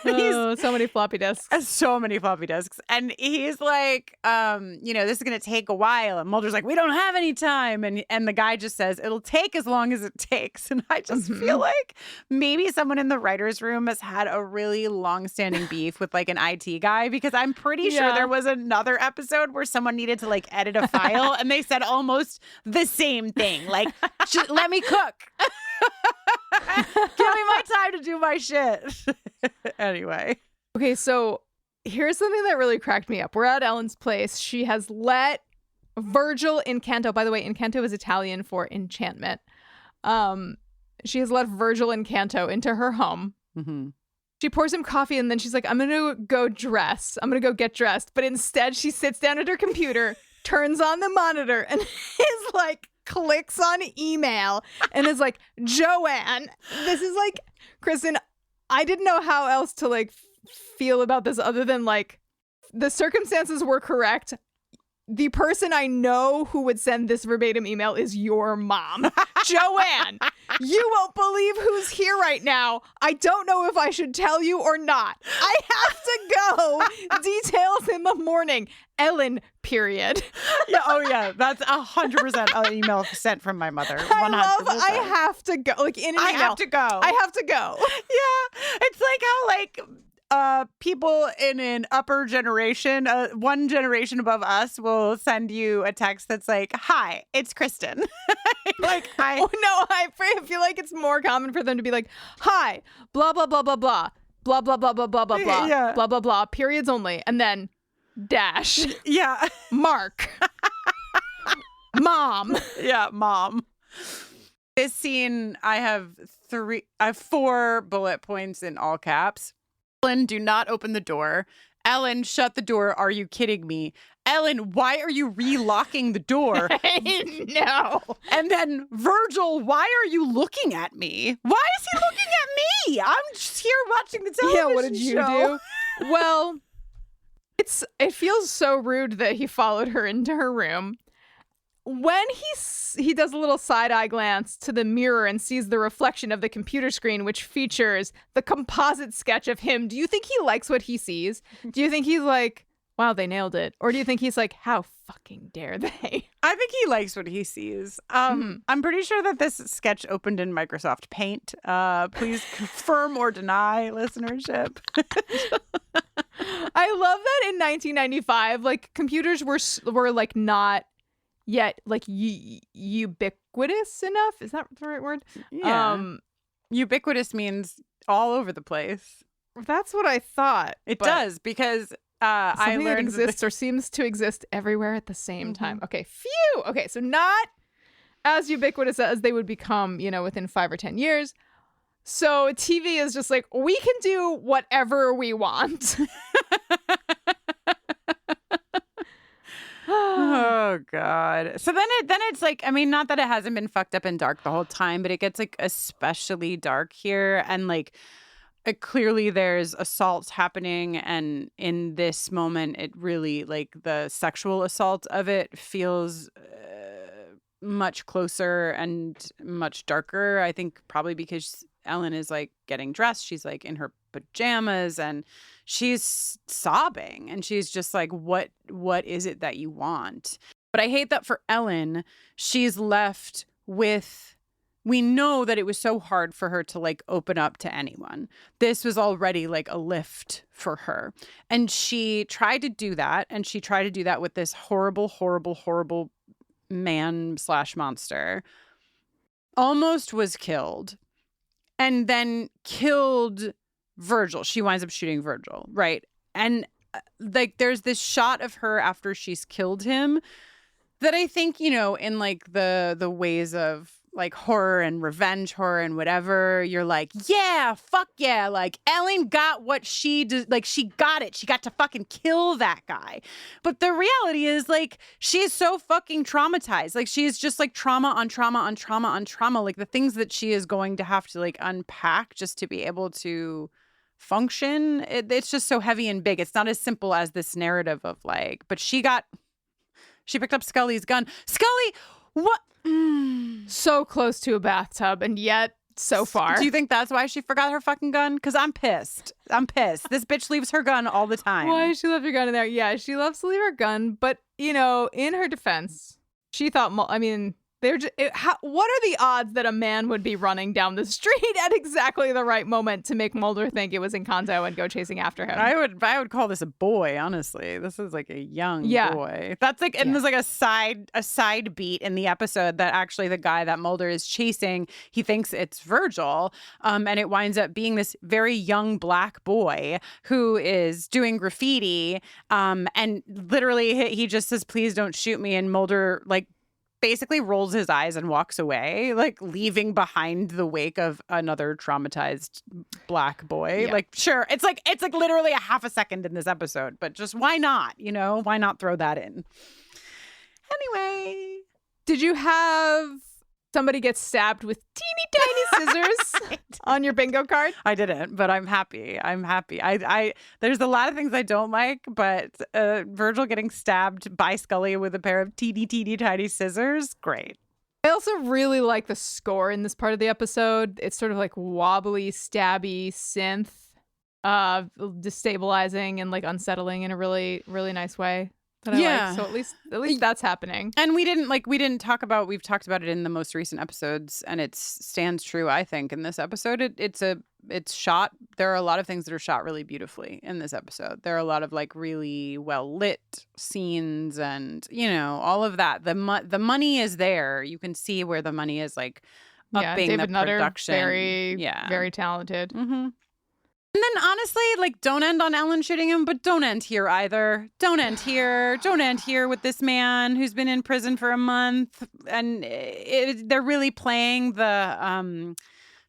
S4: he's
S3: so many floppy disks.
S4: so many floppy disks. And he's like, you know, this is going to take a while. And Mulder's like, "We don't have any time." And the guy just says, "It'll take as long as it takes." And I just feel like maybe someone in the writer's room has had a really long-standing beef with like an IT guy, because I'm pretty sure there was another episode where someone needed to like edit a file and they said almost the same thing. Like, "Let me cook. Give me my time to do my shit." Anyway.
S3: Okay, so here's something that really cracked me up. We're at Ellen's place. She has let Virgil Incanto, by the way, Incanto is Italian for enchantment. She has let Virgil Incanto into her home.
S4: Mm-hmm.
S3: She pours him coffee and then she's like, "I'm going to go dress. I'm going to go get dressed." But instead she sits down at her computer, turns on the monitor, and is like, clicks on email and is like, "Joanne." This is like, Kristin, I didn't know how else to like feel about this other than like, the circumstances were correct. The person I know who would send this verbatim email is your mom. Joanne, you won't believe who's here right now. I don't know if I should tell you or not. I have to go. Details in the morning. Ellen, period.
S4: Yeah, oh yeah, that's 100% an email sent from my mother. 100%.
S3: I have to go. Like, in an email.
S4: I have to go.
S3: I have to go.
S4: Yeah, it's like how like people in an upper generation, one generation above us, will send you a text that's like, "Hi, it's Kristin." Like,
S3: Oh no, I feel like it's more common for them to be like, "Hi, blah blah blah blah blah, blah blah blah blah blah blah blah,
S4: Yeah.
S3: blah blah blah, periods only," and then dash.
S4: Yeah.
S3: Mark. Mom.
S4: Yeah, mom. This scene, I have 4 bullet points in all caps. Ellen, do not open the door. Ellen, shut the door. Are you kidding me? Ellen, why are you relocking the door?
S3: No.
S4: And then, Virgil, why are you looking at me? Why is he looking at me? I'm just here watching the television
S3: Yeah, what did you
S4: show.
S3: do? Well, it feels so rude that he followed her into her room. When he does a little side-eye glance to the mirror and sees the reflection of the computer screen, which features the composite sketch of him, do you think he likes what he sees? Do you think he's like, "Wow, they nailed it"? Or do you think he's like, "How fucking dare they"?
S4: I think he likes what he sees. I'm pretty sure that this sketch opened in Microsoft Paint. Please confirm or deny listenership.
S3: I love that in 1995, like, computers were like not yet like ubiquitous enough. Is that the right word?
S4: Yeah. Ubiquitous means all over the place.
S3: That's what I thought.
S4: It does, because I
S3: something that
S4: learned
S3: exists or seems to exist everywhere at the same time. Okay, phew. Okay, so not as ubiquitous as they would become, you know, within 5 or 10 years. So TV is just like, we can do whatever we want.
S4: Oh God. So then it's like, I mean, not that it hasn't been fucked up and dark the whole time, but it gets like especially dark here, and like clearly there's assaults happening, and in this moment it really, like, the sexual assault of it feels much closer and much darker. I think probably because Ellen is like getting dressed, she's like in her pajamas and she's sobbing, and she's just like, what is it that you want? But I hate that for Ellen, she's left with, we know that it was so hard for her to like open up to anyone. This was already like a lift for her. And she tried to do that. And she tried to do that with this horrible, horrible, horrible man/monster. Almost was killed. And then killed Virgil. She winds up shooting Virgil, right? And like there's this shot of her after she's killed him that I think, you know, in like the ways of like horror and revenge horror and whatever, you're like, yeah, fuck yeah, like Ellen got what she did, like she got it. She got to fucking kill that guy. But the reality is like she's so fucking traumatized. Like she's just like trauma on trauma on trauma on trauma. Like the things that she is going to have to like unpack just to be able to function. It's just so heavy and big. It's not as simple as this narrative of like, but she picked up Scully's gun. Scully, what?
S3: So close to a bathtub, and yet so far.
S4: Do you think that's why she forgot her fucking gun? Because I'm pissed. This bitch leaves her gun all the time.
S3: Why she left her gun in there? Yeah, she loves to leave her gun. But, you know, in her defense, she thought, I mean, what are the odds that a man would be running down the street at exactly the right moment to make Mulder think it was Encanto and go chasing after him?
S4: I would call this a boy, honestly. This is like a young boy. That's like, and there's like a side beat in the episode that actually the guy that Mulder is chasing, he thinks it's Virgil, and it winds up being this very young black boy who is doing graffiti, and literally he just says, "Please don't shoot me," and Mulder like basically rolls his eyes and walks away, like leaving behind the wake of another traumatized black boy.
S3: Yeah.
S4: Like, sure, it's like literally a half a second in this episode, but just why not? You know, why not throw that in? Anyway,
S3: did you have somebody get stabbed with teeny tiny scissors on your bingo card?
S4: I didn't, but I'm happy. I there's a lot of things I don't like, but Virgil getting stabbed by Scully with a pair of teeny tiny scissors, great.
S3: I also really like the score in this part of the episode. It's sort of like wobbly, stabby synth, destabilizing and like unsettling in a really, really nice way. That I like. So at least that's happening.
S4: And we've talked about it in the most recent episodes, and it stands true, I think, in this episode. It's shot. There are a lot of things that are shot really beautifully in this episode. There are a lot of like really well lit scenes, and you know, all of that. The money is there. You can see where the money is like upping
S3: David
S4: the
S3: Nutter,
S4: production.
S3: very talented.
S4: Mm-hmm. And then honestly, like, don't end on Ellen shooting him, but don't end here either. Don't end here. Don't end here with this man who's been in prison for a month. And they're really playing the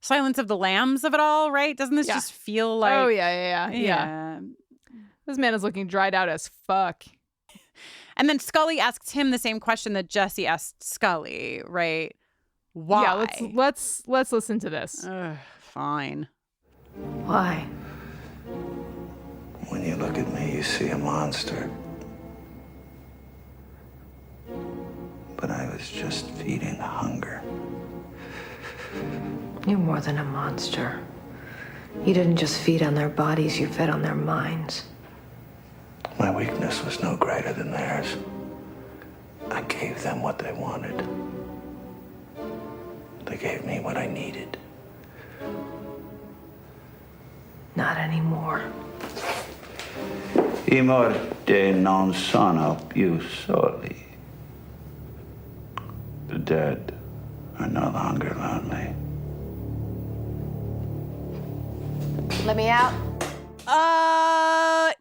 S4: Silence of the Lambs of it all, right? Doesn't this just feel like...
S3: Oh, yeah. This man is looking dried out as fuck.
S4: And then Scully asks him the same question that Jesse asked Scully, right? Why?
S3: Yeah, let's listen to this.
S4: Fine.
S1: Why?
S8: When you look at me, you see a monster. But I was just feeding hunger.
S1: You're more than a monster. You didn't just feed on their bodies, you fed on their minds.
S8: My weakness was no greater than theirs. I gave them what they wanted. They gave me what I needed.
S1: Not anymore.
S8: I morte non sono più soli. The dead are no longer lonely.
S1: Let me out.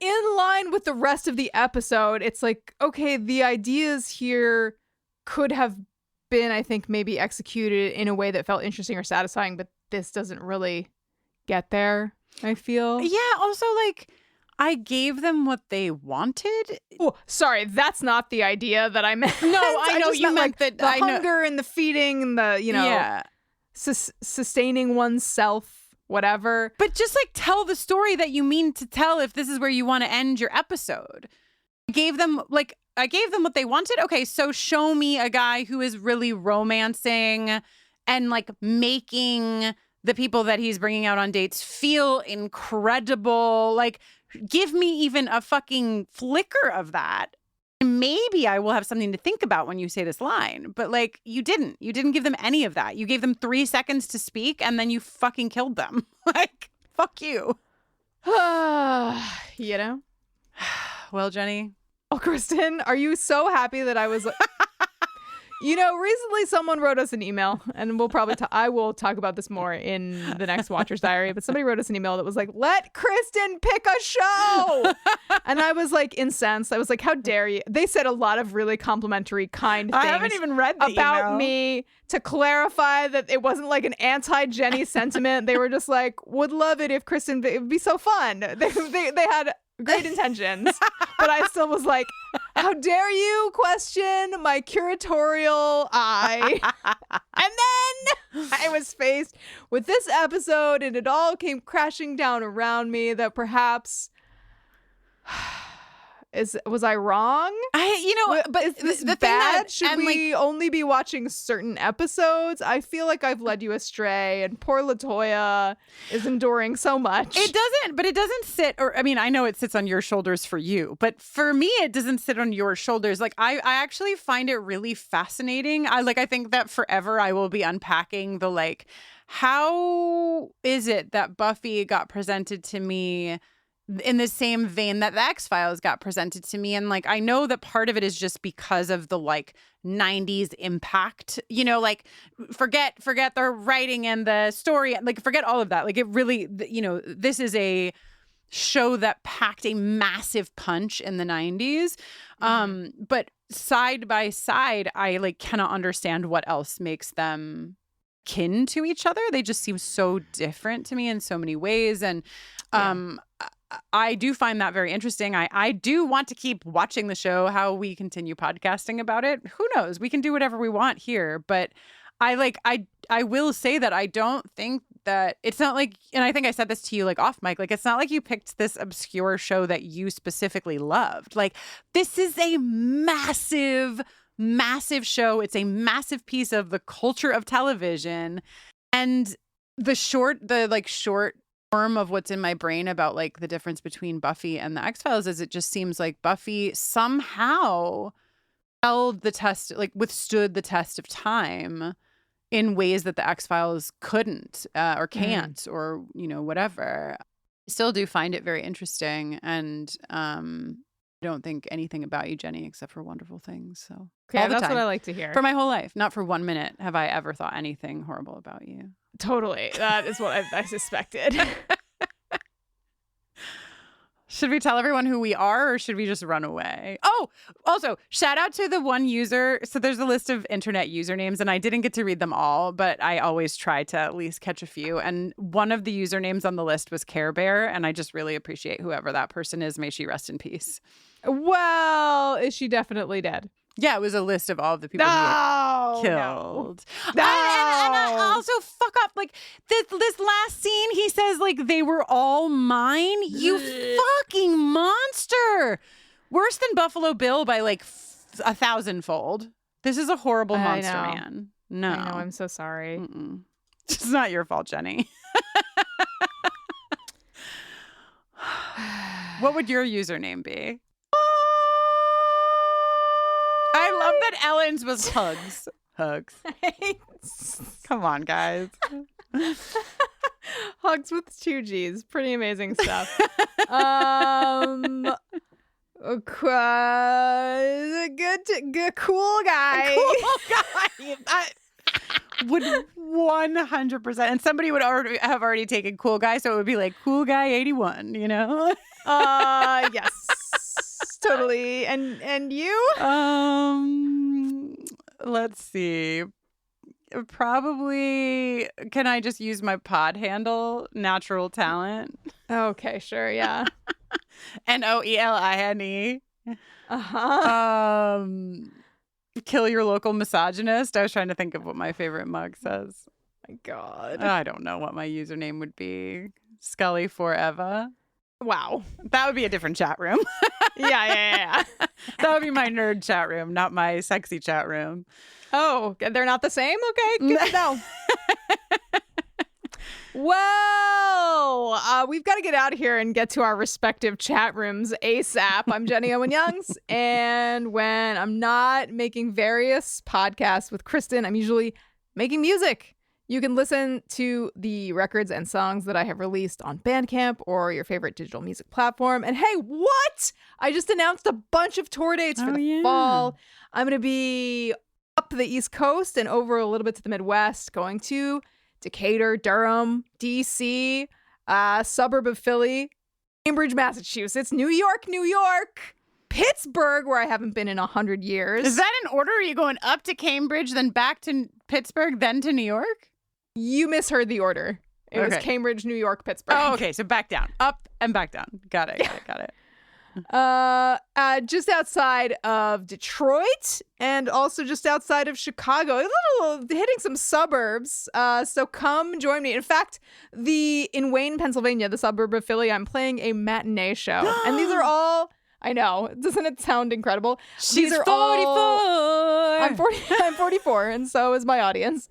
S3: In line with the rest of the episode, it's like, okay, the ideas here could have been, I think, maybe executed in a way that felt interesting or satisfying, but this doesn't really get there, I feel.
S4: Yeah, also, like, I gave them what they wanted.
S3: Oh, sorry, that's not the idea that I meant.
S4: No, I know
S3: just
S4: you meant
S3: like
S4: that.
S3: the
S4: I know.
S3: hunger and the feeding and the,
S4: Yeah.
S3: sustaining oneself, whatever.
S4: But just like tell the story that you mean to tell if this is where you want to end your episode. I gave them what they wanted. Okay, so show me a guy who is really romancing and like making the people that he's bringing out on dates feel incredible. Like, give me even a fucking flicker of that. Maybe I will have something to think about when you say this line. But like, you didn't give them any of that. You gave them 3 seconds to speak and then you fucking killed them. Like, fuck you.
S3: You know?
S4: Well, Jenny.
S3: Oh, Kristin, are you so happy that I was like... recently someone wrote us an email, and we'll probably I will talk about this more in the next Watcher's Diary, but somebody wrote us an email that was like, let Kristin pick a show. And I was like incensed. I was like, how dare you? They said a lot of really complimentary, kind things.
S4: I haven't even read the
S3: about
S4: email.
S3: me to clarify that it wasn't like an anti-Jenny sentiment. They were just like, would love it if Kristin, it would be so fun. They had great intentions, but I still was like, how dare you question my curatorial eye? And then I was faced with this episode, and it all came crashing down around me that perhaps was I wrong?
S4: But
S3: Is this
S4: the thing
S3: bad?
S4: that,
S3: Should we only be watching certain episodes? I feel like I've led you astray, and poor LaToya is enduring so much.
S4: It doesn't sit, I know it sits on your shoulders for you, but for me, it doesn't sit on your shoulders. Like, I actually find it really fascinating. I think that forever I will be unpacking the, like, how is it that Buffy got presented to me in the same vein that the X-Files got presented to me. And like, I know that part of it is just because of the like 90s impact, like forget the writing and the story, like forget all of that. Like it really, this is a show that packed a massive punch in the 90s. But side by side, I like cannot understand what else makes them kin to each other. They just seem so different to me in so many ways. And I do find that very interesting. I do want to keep watching the show. How we continue podcasting about it, who knows? We can do whatever we want here. But I will say that I don't think that it's not like, and I think I said this to you like off mic, like it's not like you picked this obscure show that you specifically loved. Like this is a massive show. It's a massive piece of the culture of television. And the short form of what's in my brain about like the difference between Buffy and the X-Files is it just seems like Buffy somehow held the test, like withstood the test of time in ways that the X-Files couldn't or can't or, whatever. I still do find it very interesting. And I don't think anything about you, Jenny, except for wonderful things. So
S3: okay, that's what I like to hear.
S4: For my whole life, not for 1 minute have I ever thought anything horrible about you.
S3: Totally. That is what I suspected.
S4: Should we tell everyone who we are or should we just run away? Oh, also, shout out to the one user. So there's a list of internet usernames and I didn't get to read them all, but I always try to at least catch a few. And one of the usernames on the list was Care Bear. And I just really appreciate whoever that person is. May she rest in peace.
S3: Well, is she definitely dead?
S4: Yeah, it was a list of all of the people who were killed.
S3: No.
S4: And I also fuck up. Like this last scene, he says like they were all mine. You fucking monster! Worse than Buffalo Bill by like 1,000-fold. This is a horrible monster, man. No,
S3: I know. I'm so sorry.
S4: It's not your fault, Jenny. What would your username be? I love that Ellen's was hugs. Hugs. Come on, guys.
S3: Hugs with 2 G's. Pretty amazing stuff. Good cool guy.
S4: Cool guy. Would 100%. And somebody would have already taken cool guy, so it would be like cool guy 81,
S3: Yes. Totally. And you?
S4: Let's see. Probably, can I just use my pod handle? Natural Talent.
S3: Okay, sure, yeah.
S4: Noeline.
S3: Uh-huh.
S4: Kill your local misogynist. I was trying to think of what my favorite mug says.
S3: My God.
S4: I don't know what my username would be. Scully forever.
S3: Wow.
S4: That would be a different chat room.
S3: Yeah.
S4: That would be my nerd chat room, not my sexy chat room.
S3: Oh, they're not the same? Okay, good to know. Well, we've got to get out of here and get to our respective chat rooms ASAP. I'm Jenny Owen Youngs, and when I'm not making various podcasts with Kristin, I'm usually making music. You can listen to the records and songs that I have released on Bandcamp or your favorite digital music platform. And hey, what? I just announced a bunch of tour dates for the fall. I'm going to be up the East Coast and over a little bit to the Midwest, going to Decatur, Durham, DC, suburb of Philly, Cambridge, Massachusetts, New York, Pittsburgh, where I haven't been in 100 years.
S4: Is that in order? Are you going up to Cambridge, then back to Pittsburgh, then to New York?
S3: You misheard the order. It was Cambridge, New York, Pittsburgh.
S4: Oh, okay. So back down. Up and back down. Got it.
S3: Just outside of Detroit and also just outside of Chicago, a little hitting some suburbs. So come join me. In fact, in Wayne, Pennsylvania, the suburb of Philly, I'm playing a matinee show. And these are all, I know, doesn't it sound incredible?
S4: She's
S3: these are
S4: 44.
S3: I'm 44, and so is my audience.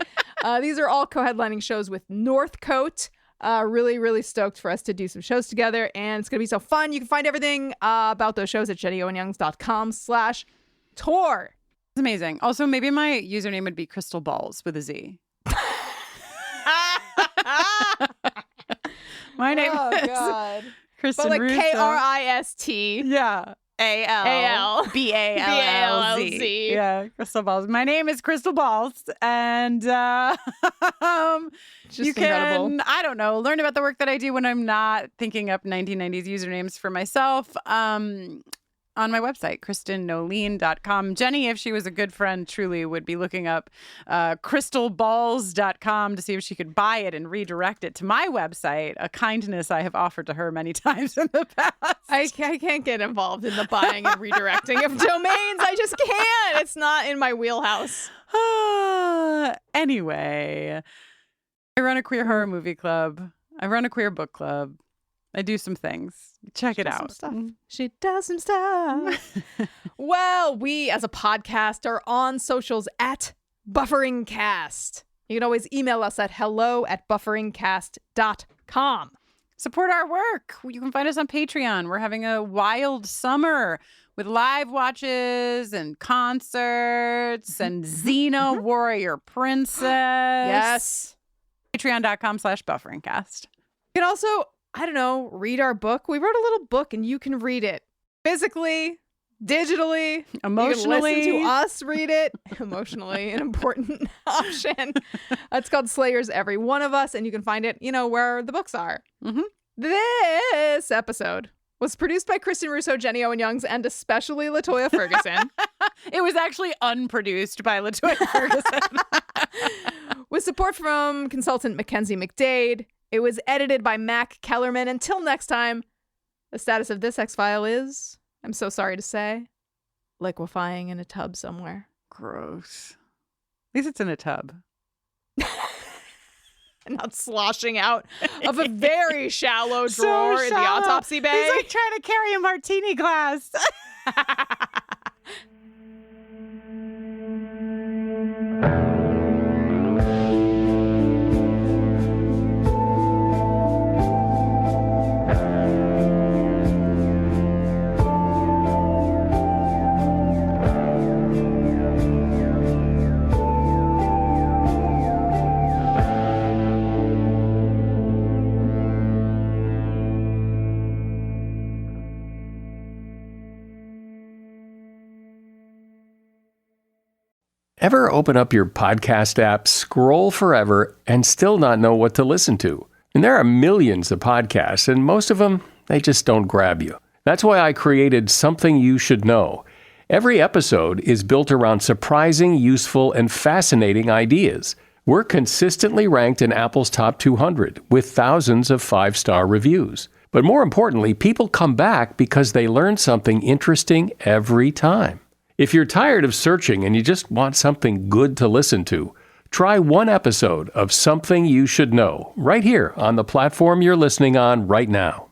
S3: These are all co-headlining shows with Northcote. Really, really stoked for us to do some shows together, and it's going to be so fun. You can find everything about those shows at jennyowenyoungs.com/tour.
S4: It's amazing. Also, maybe my username would be Crystal Balls with a Z. My name is
S3: God.
S4: Kristin
S3: But like
S4: Russo.
S3: Krist.
S4: Yeah. A-L-B-A-L-L-Z. Yeah, Crystal Balls. My name is Crystal Balls, and
S3: Just
S4: you
S3: incredible.
S4: can, I don't know, learn about the work that I do when I'm not thinking up 1990s usernames for myself on my website, KristinNoeline.com. Jenny, if she was a good friend, truly would be looking up crystalballs.com to see if she could buy it and redirect it to my website, a kindness I have offered to her many times in the past.
S3: I can't get involved in the buying and redirecting of domains. I just can't. It's not in my wheelhouse.
S4: Anyway, I run a queer horror movie club. I run a queer book club. I do some things. Check it out.
S3: She does some stuff. Well, we as a podcast are on socials at BufferingCast. You can always email us at hello@bufferingcast.com.
S4: Support our work. You can find us on Patreon. We're having a wild summer with live watches and concerts and Xena Warrior Princess.
S3: Yes.
S4: Patreon.com/bufferingcast.
S3: You can also, I don't know, read our book. We wrote a little book and you can read it physically, digitally,
S4: emotionally.
S3: You can listen to us read it. Emotionally, an important option. It's called Slayers Every One of Us, and you can find it, where the books are.
S4: Mm-hmm.
S3: This episode was produced by Kristin Russo, Jenny Owen Youngs, and especially LaToya Ferguson.
S4: It was actually unproduced by LaToya Ferguson.
S3: With support from consultant Mackenzie McDade. It was edited by Mac Kellerman. Until next time, the status of this X-File is, I'm so sorry to say, liquefying in a tub somewhere.
S4: Gross. At least it's in a tub.
S3: And not sloshing out of a very shallow drawer in the autopsy bay.
S4: He's like trying to carry a martini glass.
S9: Ever open up your podcast app, scroll forever, and still not know what to listen to? And there are millions of podcasts, and most of them, they just don't grab you. That's why I created Something You Should Know. Every episode is built around surprising, useful, and fascinating ideas. We're consistently ranked in Apple's top 200 with thousands of 5-star reviews. But more importantly, people come back because they learn something interesting every time. If you're tired of searching and you just want something good to listen to, try one episode of Something You Should Know right here on the platform you're listening on right now.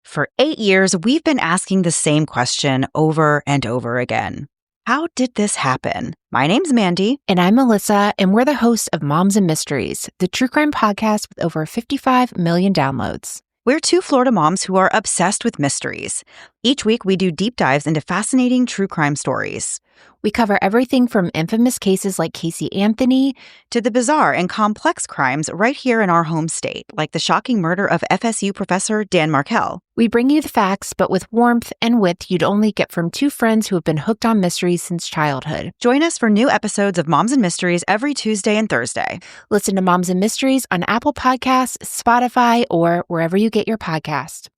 S10: For 8 years, we've been asking the same question over and over again. How did this happen? My name's Mandy.
S5: And I'm Melissa, and we're the hosts of Moms and Mysteries, the true crime podcast with over 55 million downloads.
S10: We're two Florida moms who are obsessed with mysteries. Each week, we do deep dives into fascinating true crime stories.
S5: We cover everything from infamous cases like Casey Anthony
S10: to the bizarre and complex crimes right here in our home state, like the shocking murder of FSU professor Dan Markell.
S5: We bring you the facts, but with warmth and wit you'd only get from two friends who have been hooked on mysteries since childhood.
S10: Join us for new episodes of Moms and Mysteries every Tuesday and Thursday.
S5: Listen to Moms and Mysteries on Apple Podcasts, Spotify, or wherever you get your podcast.